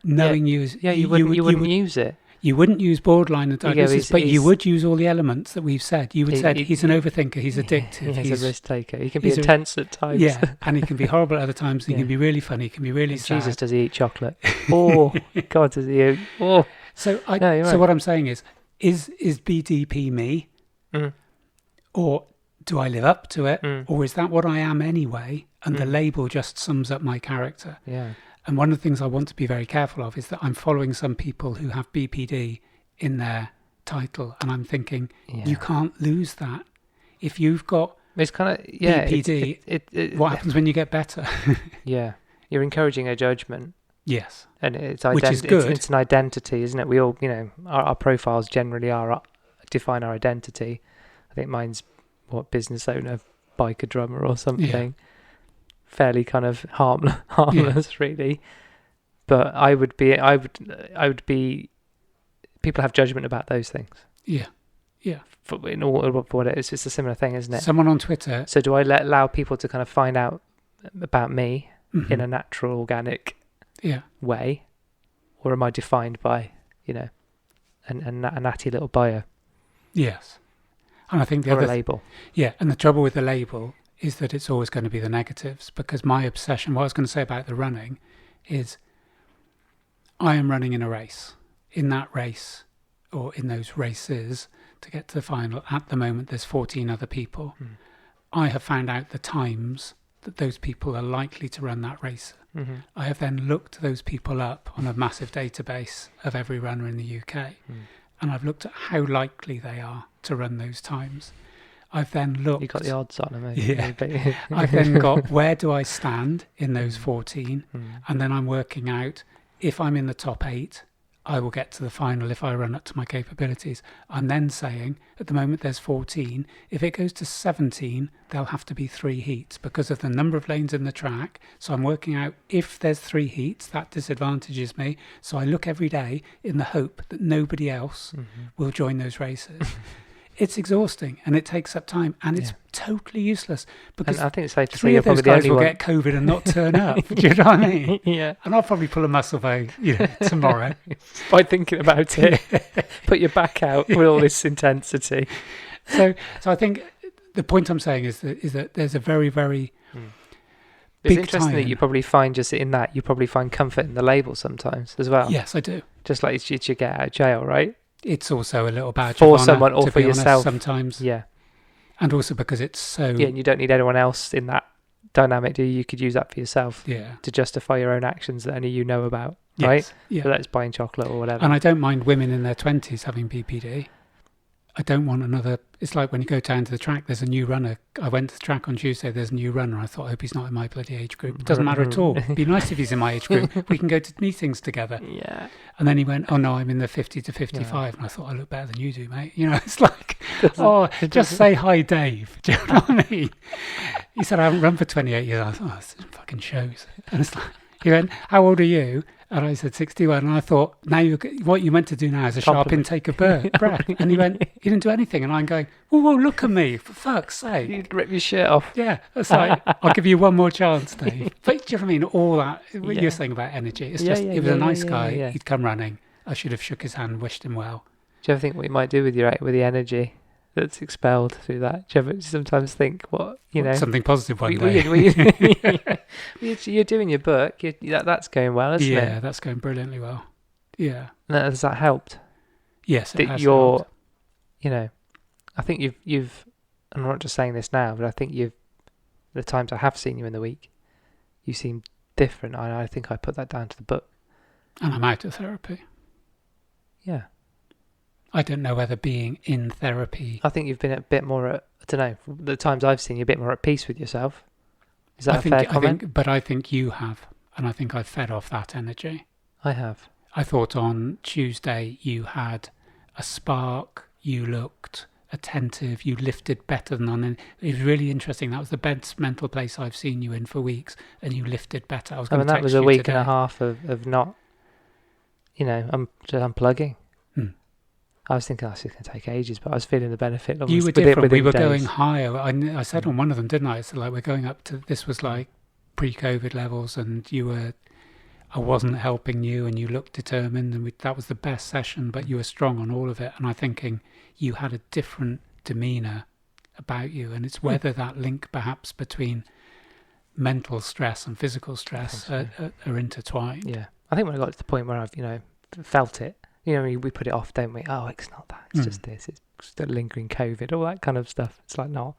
knowing you, you wouldn't use it. You wouldn't use borderline and You go, diagnosis, but you he's- would use all the elements that we've said. You would He- said he- he's an overthinker, he's addictive, He's a risk taker. He can be he's a- intense at times. yeah, and he can be horrible at other times. He Yeah. can be really funny. He can be really sad. Jesus, does he eat chocolate? Oh, God, does he eat? Oh. So No, you're so right. what I'm saying is BDP me, Mm. or do I live up to it, Mm. or is that what I am anyway? And the Mm. label just sums up my character. Yeah. And one of the things I want to be very careful of is that I'm following some people who have BPD in their title, and I'm thinking Yeah. you can't lose that. If you've got It's kind of, yeah. BPD, it, what happens when you get better? Yeah. You're encouraging a judgment. Yes. And it's Which is good. It's an identity, isn't it? We all, our profiles generally define our identity. I think mine's business owner, biker drummer, or something. Fairly kind of harmless, really. But I would be. People have judgment about those things. Yeah. Yeah. For what it is, it's a similar thing, isn't it? Someone on Twitter. So do I allow people to kind of find out about me Mhm. in a natural, organic Yeah. way, or am I defined by a natty little bio Yes. And I think the or other a label? Yeah, and the trouble with the label is that it's always going to be the negatives, because my obsession, what I was going to say about the running is I am running in a race. In that race, or in those races, to get to the final, at the moment there's 14 other people. Mm. I have found out the times that those people are likely to run that race. Mm-hmm. I have then looked those people up on a massive database of every runner in the UK, and I've looked at how likely they are to run those times. I've then looked... You got the odds on them, Yeah. maybe. I've then got where do I stand in those 14, Mm. and then I'm working out if I'm in the top 8, I will get to the final if I run up to my capabilities. I'm then saying, at the moment there's 14, if it goes to 17, there'll have to be 3 heats because of the number of lanes in the track. So I'm working out if there's 3 heats, that disadvantages me. So I look every day in the hope that nobody else will join those races. It's exhausting and it takes up time, and it's totally useless because And I think it's safe to say 3 you're of those probably the guys only will one. get COVID and not turn up. Do you know what I mean? Yeah. And I'll probably pull a muscle by tomorrow. By thinking about it, put your back out with all this intensity. So I think the point I'm saying is that there's a very, very It's big interesting that time. you probably find just in that, you probably find comfort in the label sometimes as well. Yes, I do. Just like it's you get out of jail, right? It's also a little badge For of honour, someone or to for be honest, yourself. sometimes, Yeah. and also because it's so Yeah, and you don't need anyone else in that dynamic, do you? You could use that for yourself yeah. to justify your own actions that only you know about, Yes, right? yeah. Whether it's buying chocolate or whatever. And I don't mind women in their 20s having BPD. I don't want another... It's like when you go down to the track, there's a new runner. I went to the track on Tuesday, there's a new runner. I thought, I hope he's not in my bloody age group. It doesn't matter at all. It'd be nice if he's in my age group. We can go to meetings together. Yeah. And then he went, oh no, I'm in the 50 to 55. And I thought, I look better than you do, mate. You know, it's like, oh, just say hi, Dave. Do you know what I mean? He said, I haven't run for 28 years. I thought, oh, this fucking shows. And it's like, he went, how old are you? And I said 61. And I thought, now what you meant to do now is a sharp Compliment. intake of breath. And he went, you didn't do anything. And I'm going, whoa, look at me, for fuck's sake. You'd rip your shirt off. Yeah, it's like, I'll give you one more chance, Dave. But do you know what I mean? All that, what Yeah. you're saying about energy. It's Yeah, just, yeah, he was yeah, a nice yeah, guy. yeah. He'd come running. I should have shook his hand, wished him well. Do you ever think what you might do with the energy that's expelled through that? Do you ever sometimes think Something positive one well, day. you're doing your book, that's going well, isn't it? Yeah, that's going brilliantly well. Yeah. Has that helped? Yes, it That has you're, helped. I think you've, I'm not just saying this now, but I think the times I have seen you in the week, you seem different. I think I put that down to the book. And I'm out of therapy. Yeah. I don't know whether being in therapy... I think you've been a bit more I don't know, the times I've seen you a bit more at peace with yourself. Is that a fair comment? But I think you have. And I think I've fed off that energy. I have. I thought on Tuesday you had a spark, you looked attentive, you lifted better than on... It was really interesting. That was the best mental place I've seen you in for weeks, and you lifted better. I was going to that text was a you week today. and a half of not, I'm just unplugging. I was thinking, this is going to take ages, but I was feeling the benefit. You were within different. We were days. going higher. I said on one of them, didn't I? So like we're going up to... This was like pre-COVID levels, and you were... I wasn't helping you, and you looked determined, and that was the best session, but you were strong on all of it. And I'm thinking you had a different demeanour about you, and it's whether that link perhaps between mental stress and physical stress are intertwined. Yeah, I think when I got to the point where I've felt it, we put it off, don't we? Oh, it's not that, it's just this, it's just a lingering COVID, all that kind of stuff. It's like, no,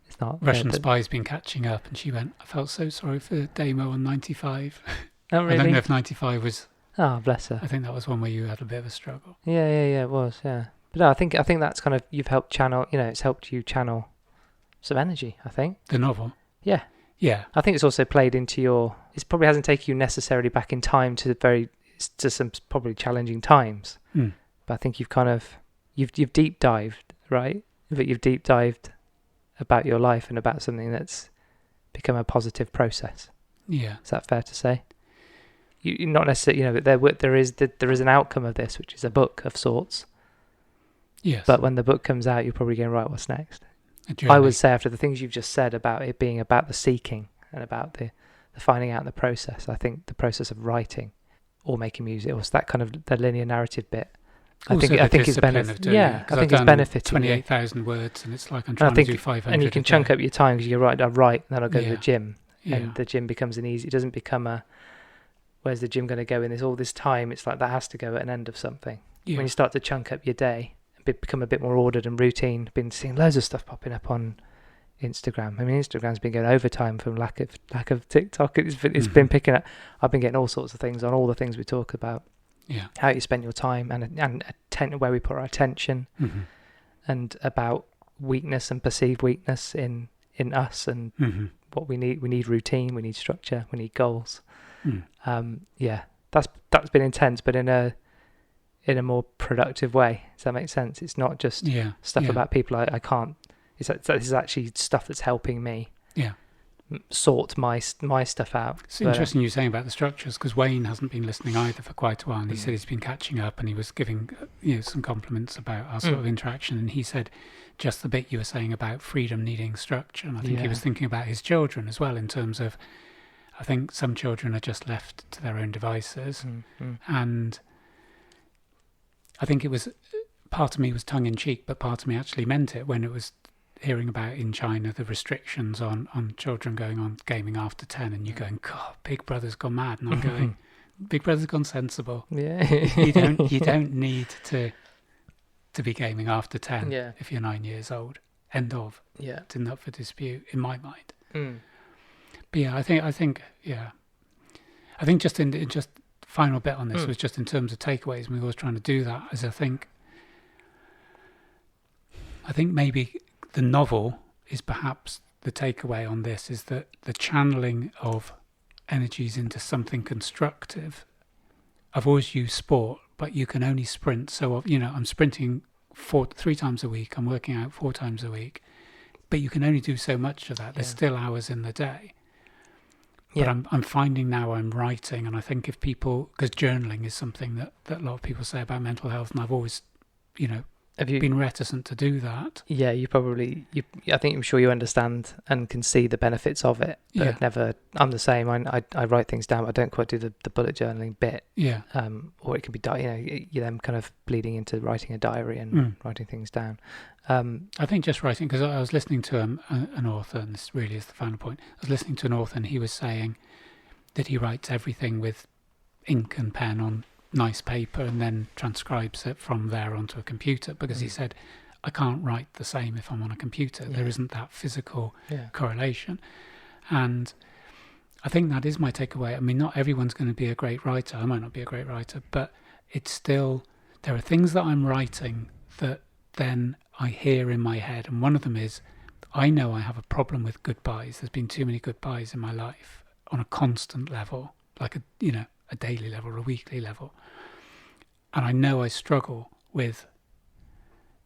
it's not. Russian spy's been catching up, and she went, I felt so sorry for Damo on 95. Oh, really? I don't know if 95 was... Oh, bless her. I think that was one where you had a bit of a struggle. Yeah, it was, yeah. But no, I think that's kind of, you've helped channel, it's helped you channel some energy, I think. The novel? Yeah. Yeah. I think it's also played into it probably hasn't taken you necessarily back in time to some probably challenging times. But I think you've deep dived, right? But you've deep dived about your life and about something that's become a positive process. Yeah. Is that fair to say? You not necessarily, but there is an outcome of this, which is a book of sorts. Yes. But when the book comes out, you're probably going, right, what's next? I would say, after the things you've just said about it being about the seeking and about the finding out the process, I think the process of writing or making music, or that kind of the linear narrative bit, I think is benefiting. Yeah, I think it's benefiting. 28,000 words, and it's like I'm trying to do 500. And you can chunk up your time, because you're right. I write, and then I'll go to the gym, Yeah. and the gym becomes it doesn't become where's the gym going to go in all this time? It's like that has to go at an end of something. Yeah. When you start to chunk up your day, become a bit more ordered and routine. Been seeing loads of stuff popping up on Instagram. I mean, Instagram's been going overtime from lack of TikTok. It's been picking up. I've been getting all sorts of things on all the things we talk about. Yeah. How you spend your time and where we put our attention, and about weakness and perceived weakness in us, and what we need. We need routine. We need structure. We need goals. That's been intense, but in a more productive way. Does that make sense? It's not just stuff about people I can't. This is actually stuff that's helping me sort my stuff out. It's interesting you saying about the structures, because Wayne hasn't been listening either for quite a while, and he said he's been catching up, and he was giving some compliments about our sort of interaction, and he said just the bit you were saying about freedom needing structure, and I think he was thinking about his children as well, in terms of, I think some children are just left to their own devices, and I think it was, part of me was tongue-in-cheek, but part of me actually meant it when it was hearing about in China the restrictions on children going on gaming after 10, and you're going, God, Big Brother's gone mad, and I'm going, Big Brother's gone sensible. Yeah. you don't need to be gaming after 10 if you're 9 years old. End of. Yeah. It's not for dispute in my mind. But yeah, I think just final bit on this was just in terms of takeaways, and we were always trying to do that, as I think maybe the novel is perhaps the takeaway on this, is that the channeling of energies into something constructive. I've always used sport, but you can only sprint. So, I'm sprinting 3 times a week. I'm working out 4 times a week, but you can only do so much of that. There's still hours in the day. But I'm finding now I'm writing, and I think if people, because journaling is something that a lot of people say about mental health, and I've always, have you been reticent to do that? Yeah, I'm sure you understand and can see the benefits of it, but I'm the same. I write things down, but I don't quite do the bullet journaling bit. Yeah. Or it could be, you're then kind of bleeding into writing a diary and writing things down. I think just writing, because I was listening to an author, and this really is the final point. I was listening to an author, and he was saying that he writes everything with ink and pen on nice paper, and then transcribes it from there onto a computer, because he said, I can't write the same if I'm on a computer. There isn't that physical correlation. And I think that is my takeaway. I mean, not everyone's going to be a great writer. I might not be a great writer, but it's still, there are things that I'm writing that then I hear in my head. And one of them is, I know I have a problem with goodbyes. There's been too many goodbyes in my life on a constant level, like a daily level or a weekly level. And I know I struggle with,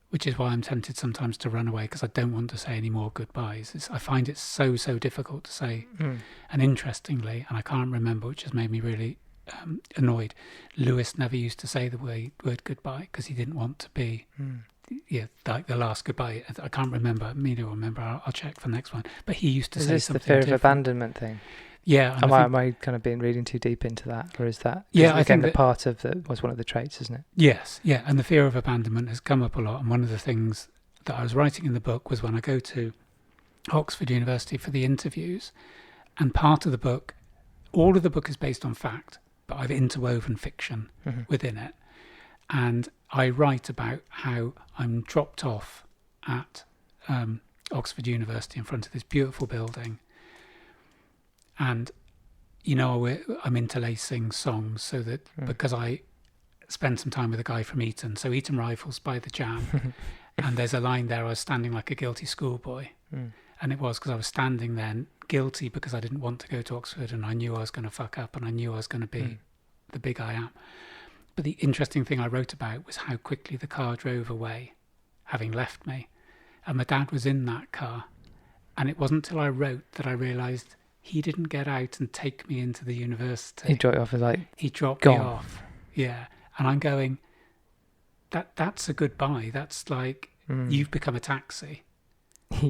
which is why I'm tempted sometimes to run away, because I don't want to say any more goodbyes. I find it so difficult to say. And interestingly, and I can't remember, which has made me really annoyed, Lewis never used to say the word goodbye, because he didn't want to be like the last goodbye. I can't remember. Me don't remember. I'll check for the next one. But he used to say something different. Is this the fear of abandonment thing? Yeah. And Am I kind of being reading too deep into that, or is that? Yeah, I again think the part of that was one of the traits, isn't it? Yes, yeah, and the fear of abandonment has come up a lot. And one of the things that I was writing in the book was when I go to Oxford University for the interviews, and part of the book, all of the book is based on fact, but I've interwoven fiction within it. And I write about how I'm dropped off at Oxford University in front of this beautiful building. And, I'm interlacing songs so that because I spent some time with a guy from Eton, so Eton Rifles by the Jam, and there's a line there, I was standing like a guilty schoolboy. And it was because I was standing there guilty because I didn't want to go to Oxford, and I knew I was going to fuck up, and I knew I was going to be the big I am. But the interesting thing I wrote about was how quickly the car drove away, having left me. And my dad was in that car. And it wasn't until I wrote that I realised he didn't get out and take me into the university. He dropped you off as He dropped gone. me off. Yeah. And I'm going, that's a goodbye. That's like, you've become a taxi.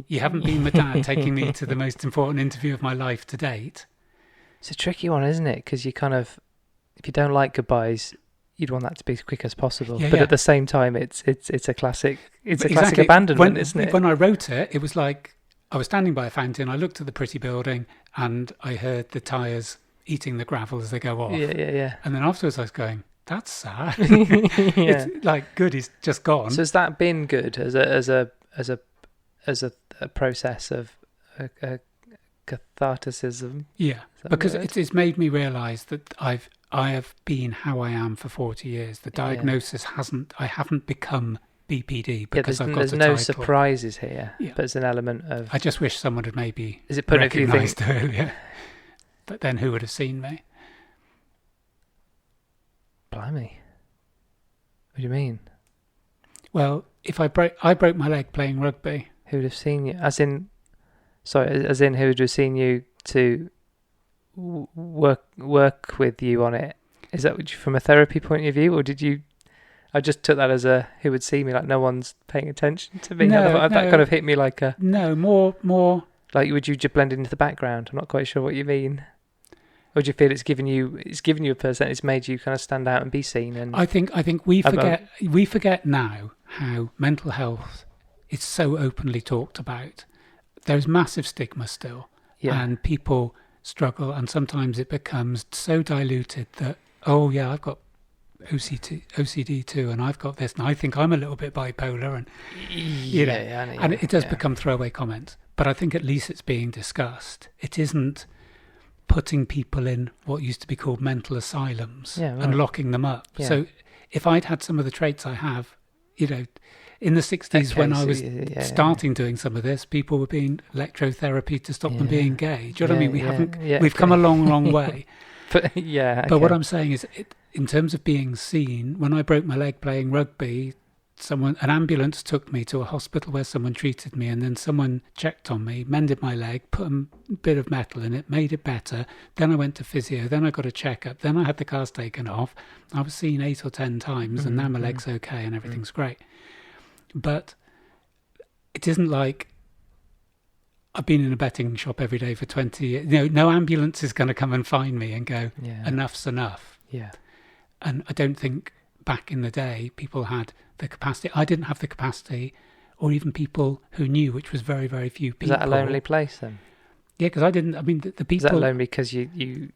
You haven't been my dad taking me to the most important interview of my life to date. It's a tricky one, isn't it? Because you kind of, if you don't like goodbyes, you'd want that to be as quick as possible. But at the same time, it's a classic. It's a classic abandonment, isn't it? When I wrote it, it was like I was standing by a fountain. I looked at the pretty building, and I heard the tyres eating the gravel as they go off. Yeah. And then afterwards, I was going, "That's sad." It's like, good, he's just gone. So has that been good as a process of a catharticism? Yeah, because it's made me realise that I have been how I am for 40 years. The diagnosis I haven't become BPD because I've got there's a no title. surprises here, but it's an element of... I just wish someone had maybe recognised earlier, but then who would have seen me? Blimey. What do you mean? Well, if I broke my leg playing rugby. Who would have seen you? As in who would have seen you to work with you on it? Is that from a therapy point of view, or did you... I just took that as who would see me, like no one's paying attention to me. That kind of hit me like a... No, more... Like, would you just blend into the background? I'm not quite sure what you mean. Or do you feel it's given you a person, it's made you kind of stand out and be seen? And I think we forget now how mental health is so openly talked about. There's massive stigma still, and people struggle, and sometimes it becomes so diluted that, oh yeah, I've got OCD too, and I've got this, and I think I'm a little bit bipolar, and and it does become throwaway comments. But I think at least it's being discussed. It isn't putting people in what used to be called mental asylums and locking them up. Yeah. So if I'd had some of the traits I have, in the 60s when I was starting doing some of this, people were being electrotherapy to stop them being gay. Do you know what I mean? We've come a long way. But what I'm saying is, in terms of being seen, when I broke my leg playing rugby, an ambulance took me to a hospital where someone treated me, and then someone checked on me, mended my leg, put a bit of metal in it, made it better. Then I went to physio, then I got a checkup, then I had the cast taken off. I was seen 8 or 10 times, and now my leg's okay and everything's great. But it isn't like I've been in a betting shop every day for 20 years. No ambulance is going to come and find me and go, enough's enough. Yeah. And I don't think back in the day people had the capacity. I didn't have the capacity, or even people who knew, which was very, very few people. Is that a lonely place then? Yeah, because I didn't. I mean, the people. Is that lonely because you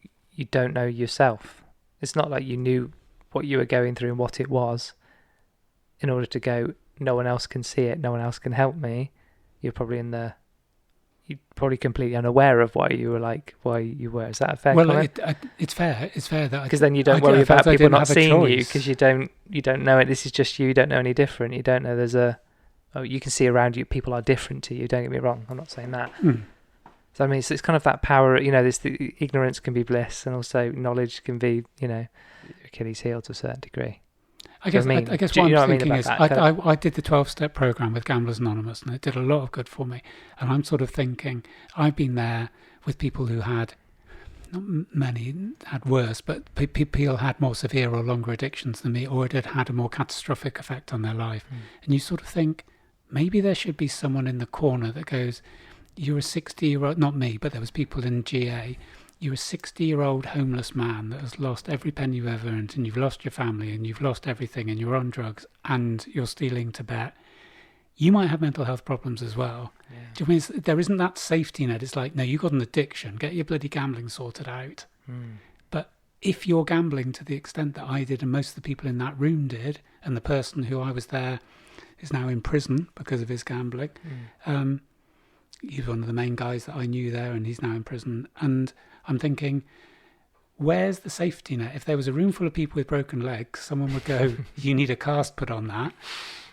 don't know yourself? It's not like you knew what you were going through and what it was. In order to go, no one else can see it. No one else can help me. You're probably you're probably completely unaware of why you were. Is that a fair comment? It's fair. It's fair that because then you don't worry about people not seeing you because you don't know it. This is just you. You don't know any different. You don't know you can see around you people are different to you. Don't get me wrong. I'm not saying that. So I mean, it's kind of that power. The ignorance can be bliss, and also knowledge can be Achilles' heel to a certain degree. I guess what I'm thinking is I did the 12-step program with Gamblers Anonymous, and it did a lot of good for me. And I'm sort of thinking, I've been there with people who had, not many had worse, but people had more severe or longer addictions than me, or it had a more catastrophic effect on their life. And you sort of think, maybe there should be someone in the corner that goes, you're a 60-year-old, not me, but there was people in GA, you're a 60-year-old homeless man that has lost every penny you've ever earned, and you've lost your family, and you've lost everything, and you're on drugs, and you're stealing to bet, you might have mental health problems as well. Yeah. Do you mean there isn't that safety net? It's like, no, you've got an addiction. Get your bloody gambling sorted out. But if you're gambling to the extent that I did and most of the people in that room did, and the person who I was there is now in prison because of his gambling, he's one of the main guys that I knew there, and he's now in prison. And I'm thinking, where's the safety net? If there was a room full of people with broken legs, someone would go, you need a cast put on that.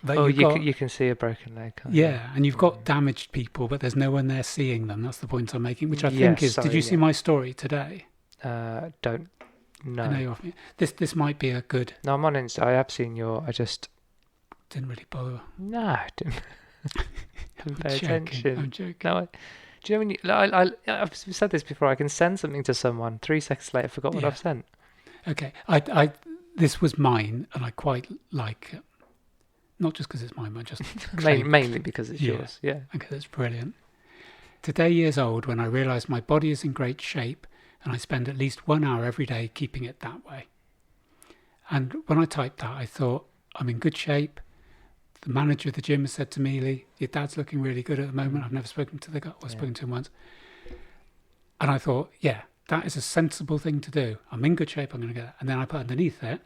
But you can see a broken leg, can't you? Yeah, and you've got damaged people, but there's no one there seeing them. That's the point I'm making, which I think is, did you see my story today? Don't. No. I know you're off me. This might be a good... No, I'm on Insta. I have seen I just... Didn't really bother. No, I didn't. Didn't pay attention. I'm joking. No, do you know when I've said this before, I can send something to someone, 3 seconds later, forgot what I've sent. Okay, this was mine, and I quite like it. Not just because it's mine, but just... mainly because it's yours, yeah. Okay, that's brilliant. Today years old when I realised my body is in great shape, and I spend at least 1 hour every day keeping it that way. And when I typed that, I thought, I'm in good shape. The manager of the gym has said to me, Lee, your dad's looking really good at the moment. I've never spoken to the guy, or spoken to him once. And I thought, yeah, that is a sensible thing to do. I'm in good shape, I'm going to get that. And then I put underneath it,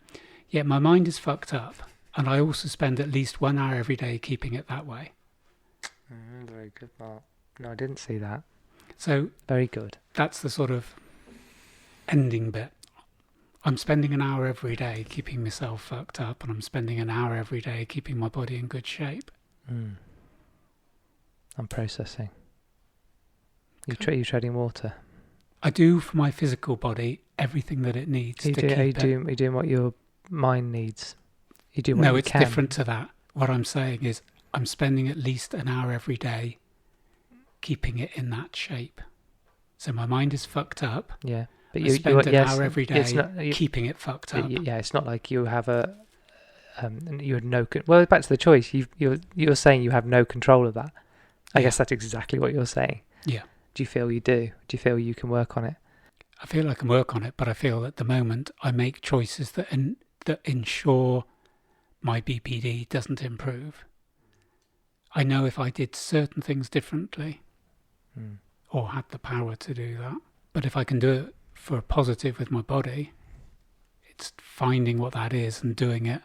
yeah, my mind is fucked up, and I also spend at least 1 hour every day keeping it that way. Very good, Mark. No, I didn't see that. So very good. That's the sort of ending bit. I'm spending an hour every day keeping myself fucked up, and I'm spending an hour every day keeping my body in good shape. I'm processing. You're treading water. I do for my physical body everything that it needs to keep it. Are you doing what your mind needs? You do what No, you it's can. different to that. What I'm saying is I'm spending at least an hour every day keeping it in that shape. So my mind is fucked up. Yeah. But you spend an hour every day keeping it fucked up. Yeah, it's not like you have you had no... Well, back to the choice. You're saying you have no control of that. I guess that's exactly what you're saying. Yeah. Do you feel you do? Do you feel you can work on it? I feel I can work on it, but I feel at the moment I make choices that ensure my BPD doesn't improve. I know if I did certain things differently or had the power to do that, but if I can do it for a positive with my body, it's finding what that is and doing it.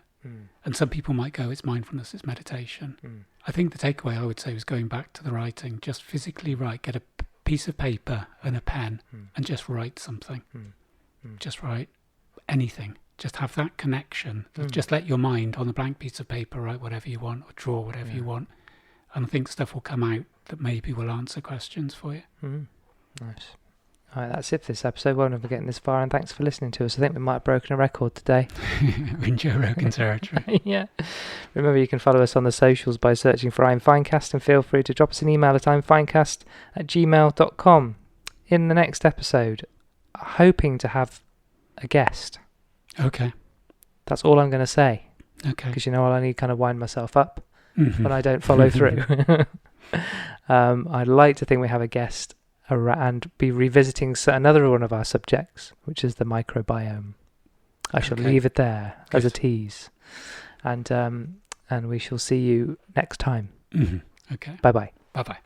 And some people might go, it's mindfulness, it's meditation. I think the takeaway I would say was going back to the writing, just physically write, get a piece of paper and a pen and just write something. Just write anything. Just have that connection. Just let your mind on a blank piece of paper write whatever you want or draw whatever you want. And I think stuff will come out that maybe will answer questions for you. Nice. All right, that's it for this episode. Well done for getting this far, and thanks for listening to us. I think we might have broken a record today. We're in Joe Rogan territory. Yeah. Remember, you can follow us on the socials by searching for Imfinecast, and feel free to drop us an email at imfinecast@gmail.com. In the next episode, hoping to have a guest. Okay. That's all I'm going to say. Okay. Because I need to kind of wind myself up when I don't follow through. I'd like to think we have a guest and be revisiting another one of our subjects, which is the microbiome. I shall leave it there as a tease, and we shall see you next time. Okay. Bye bye. Bye bye.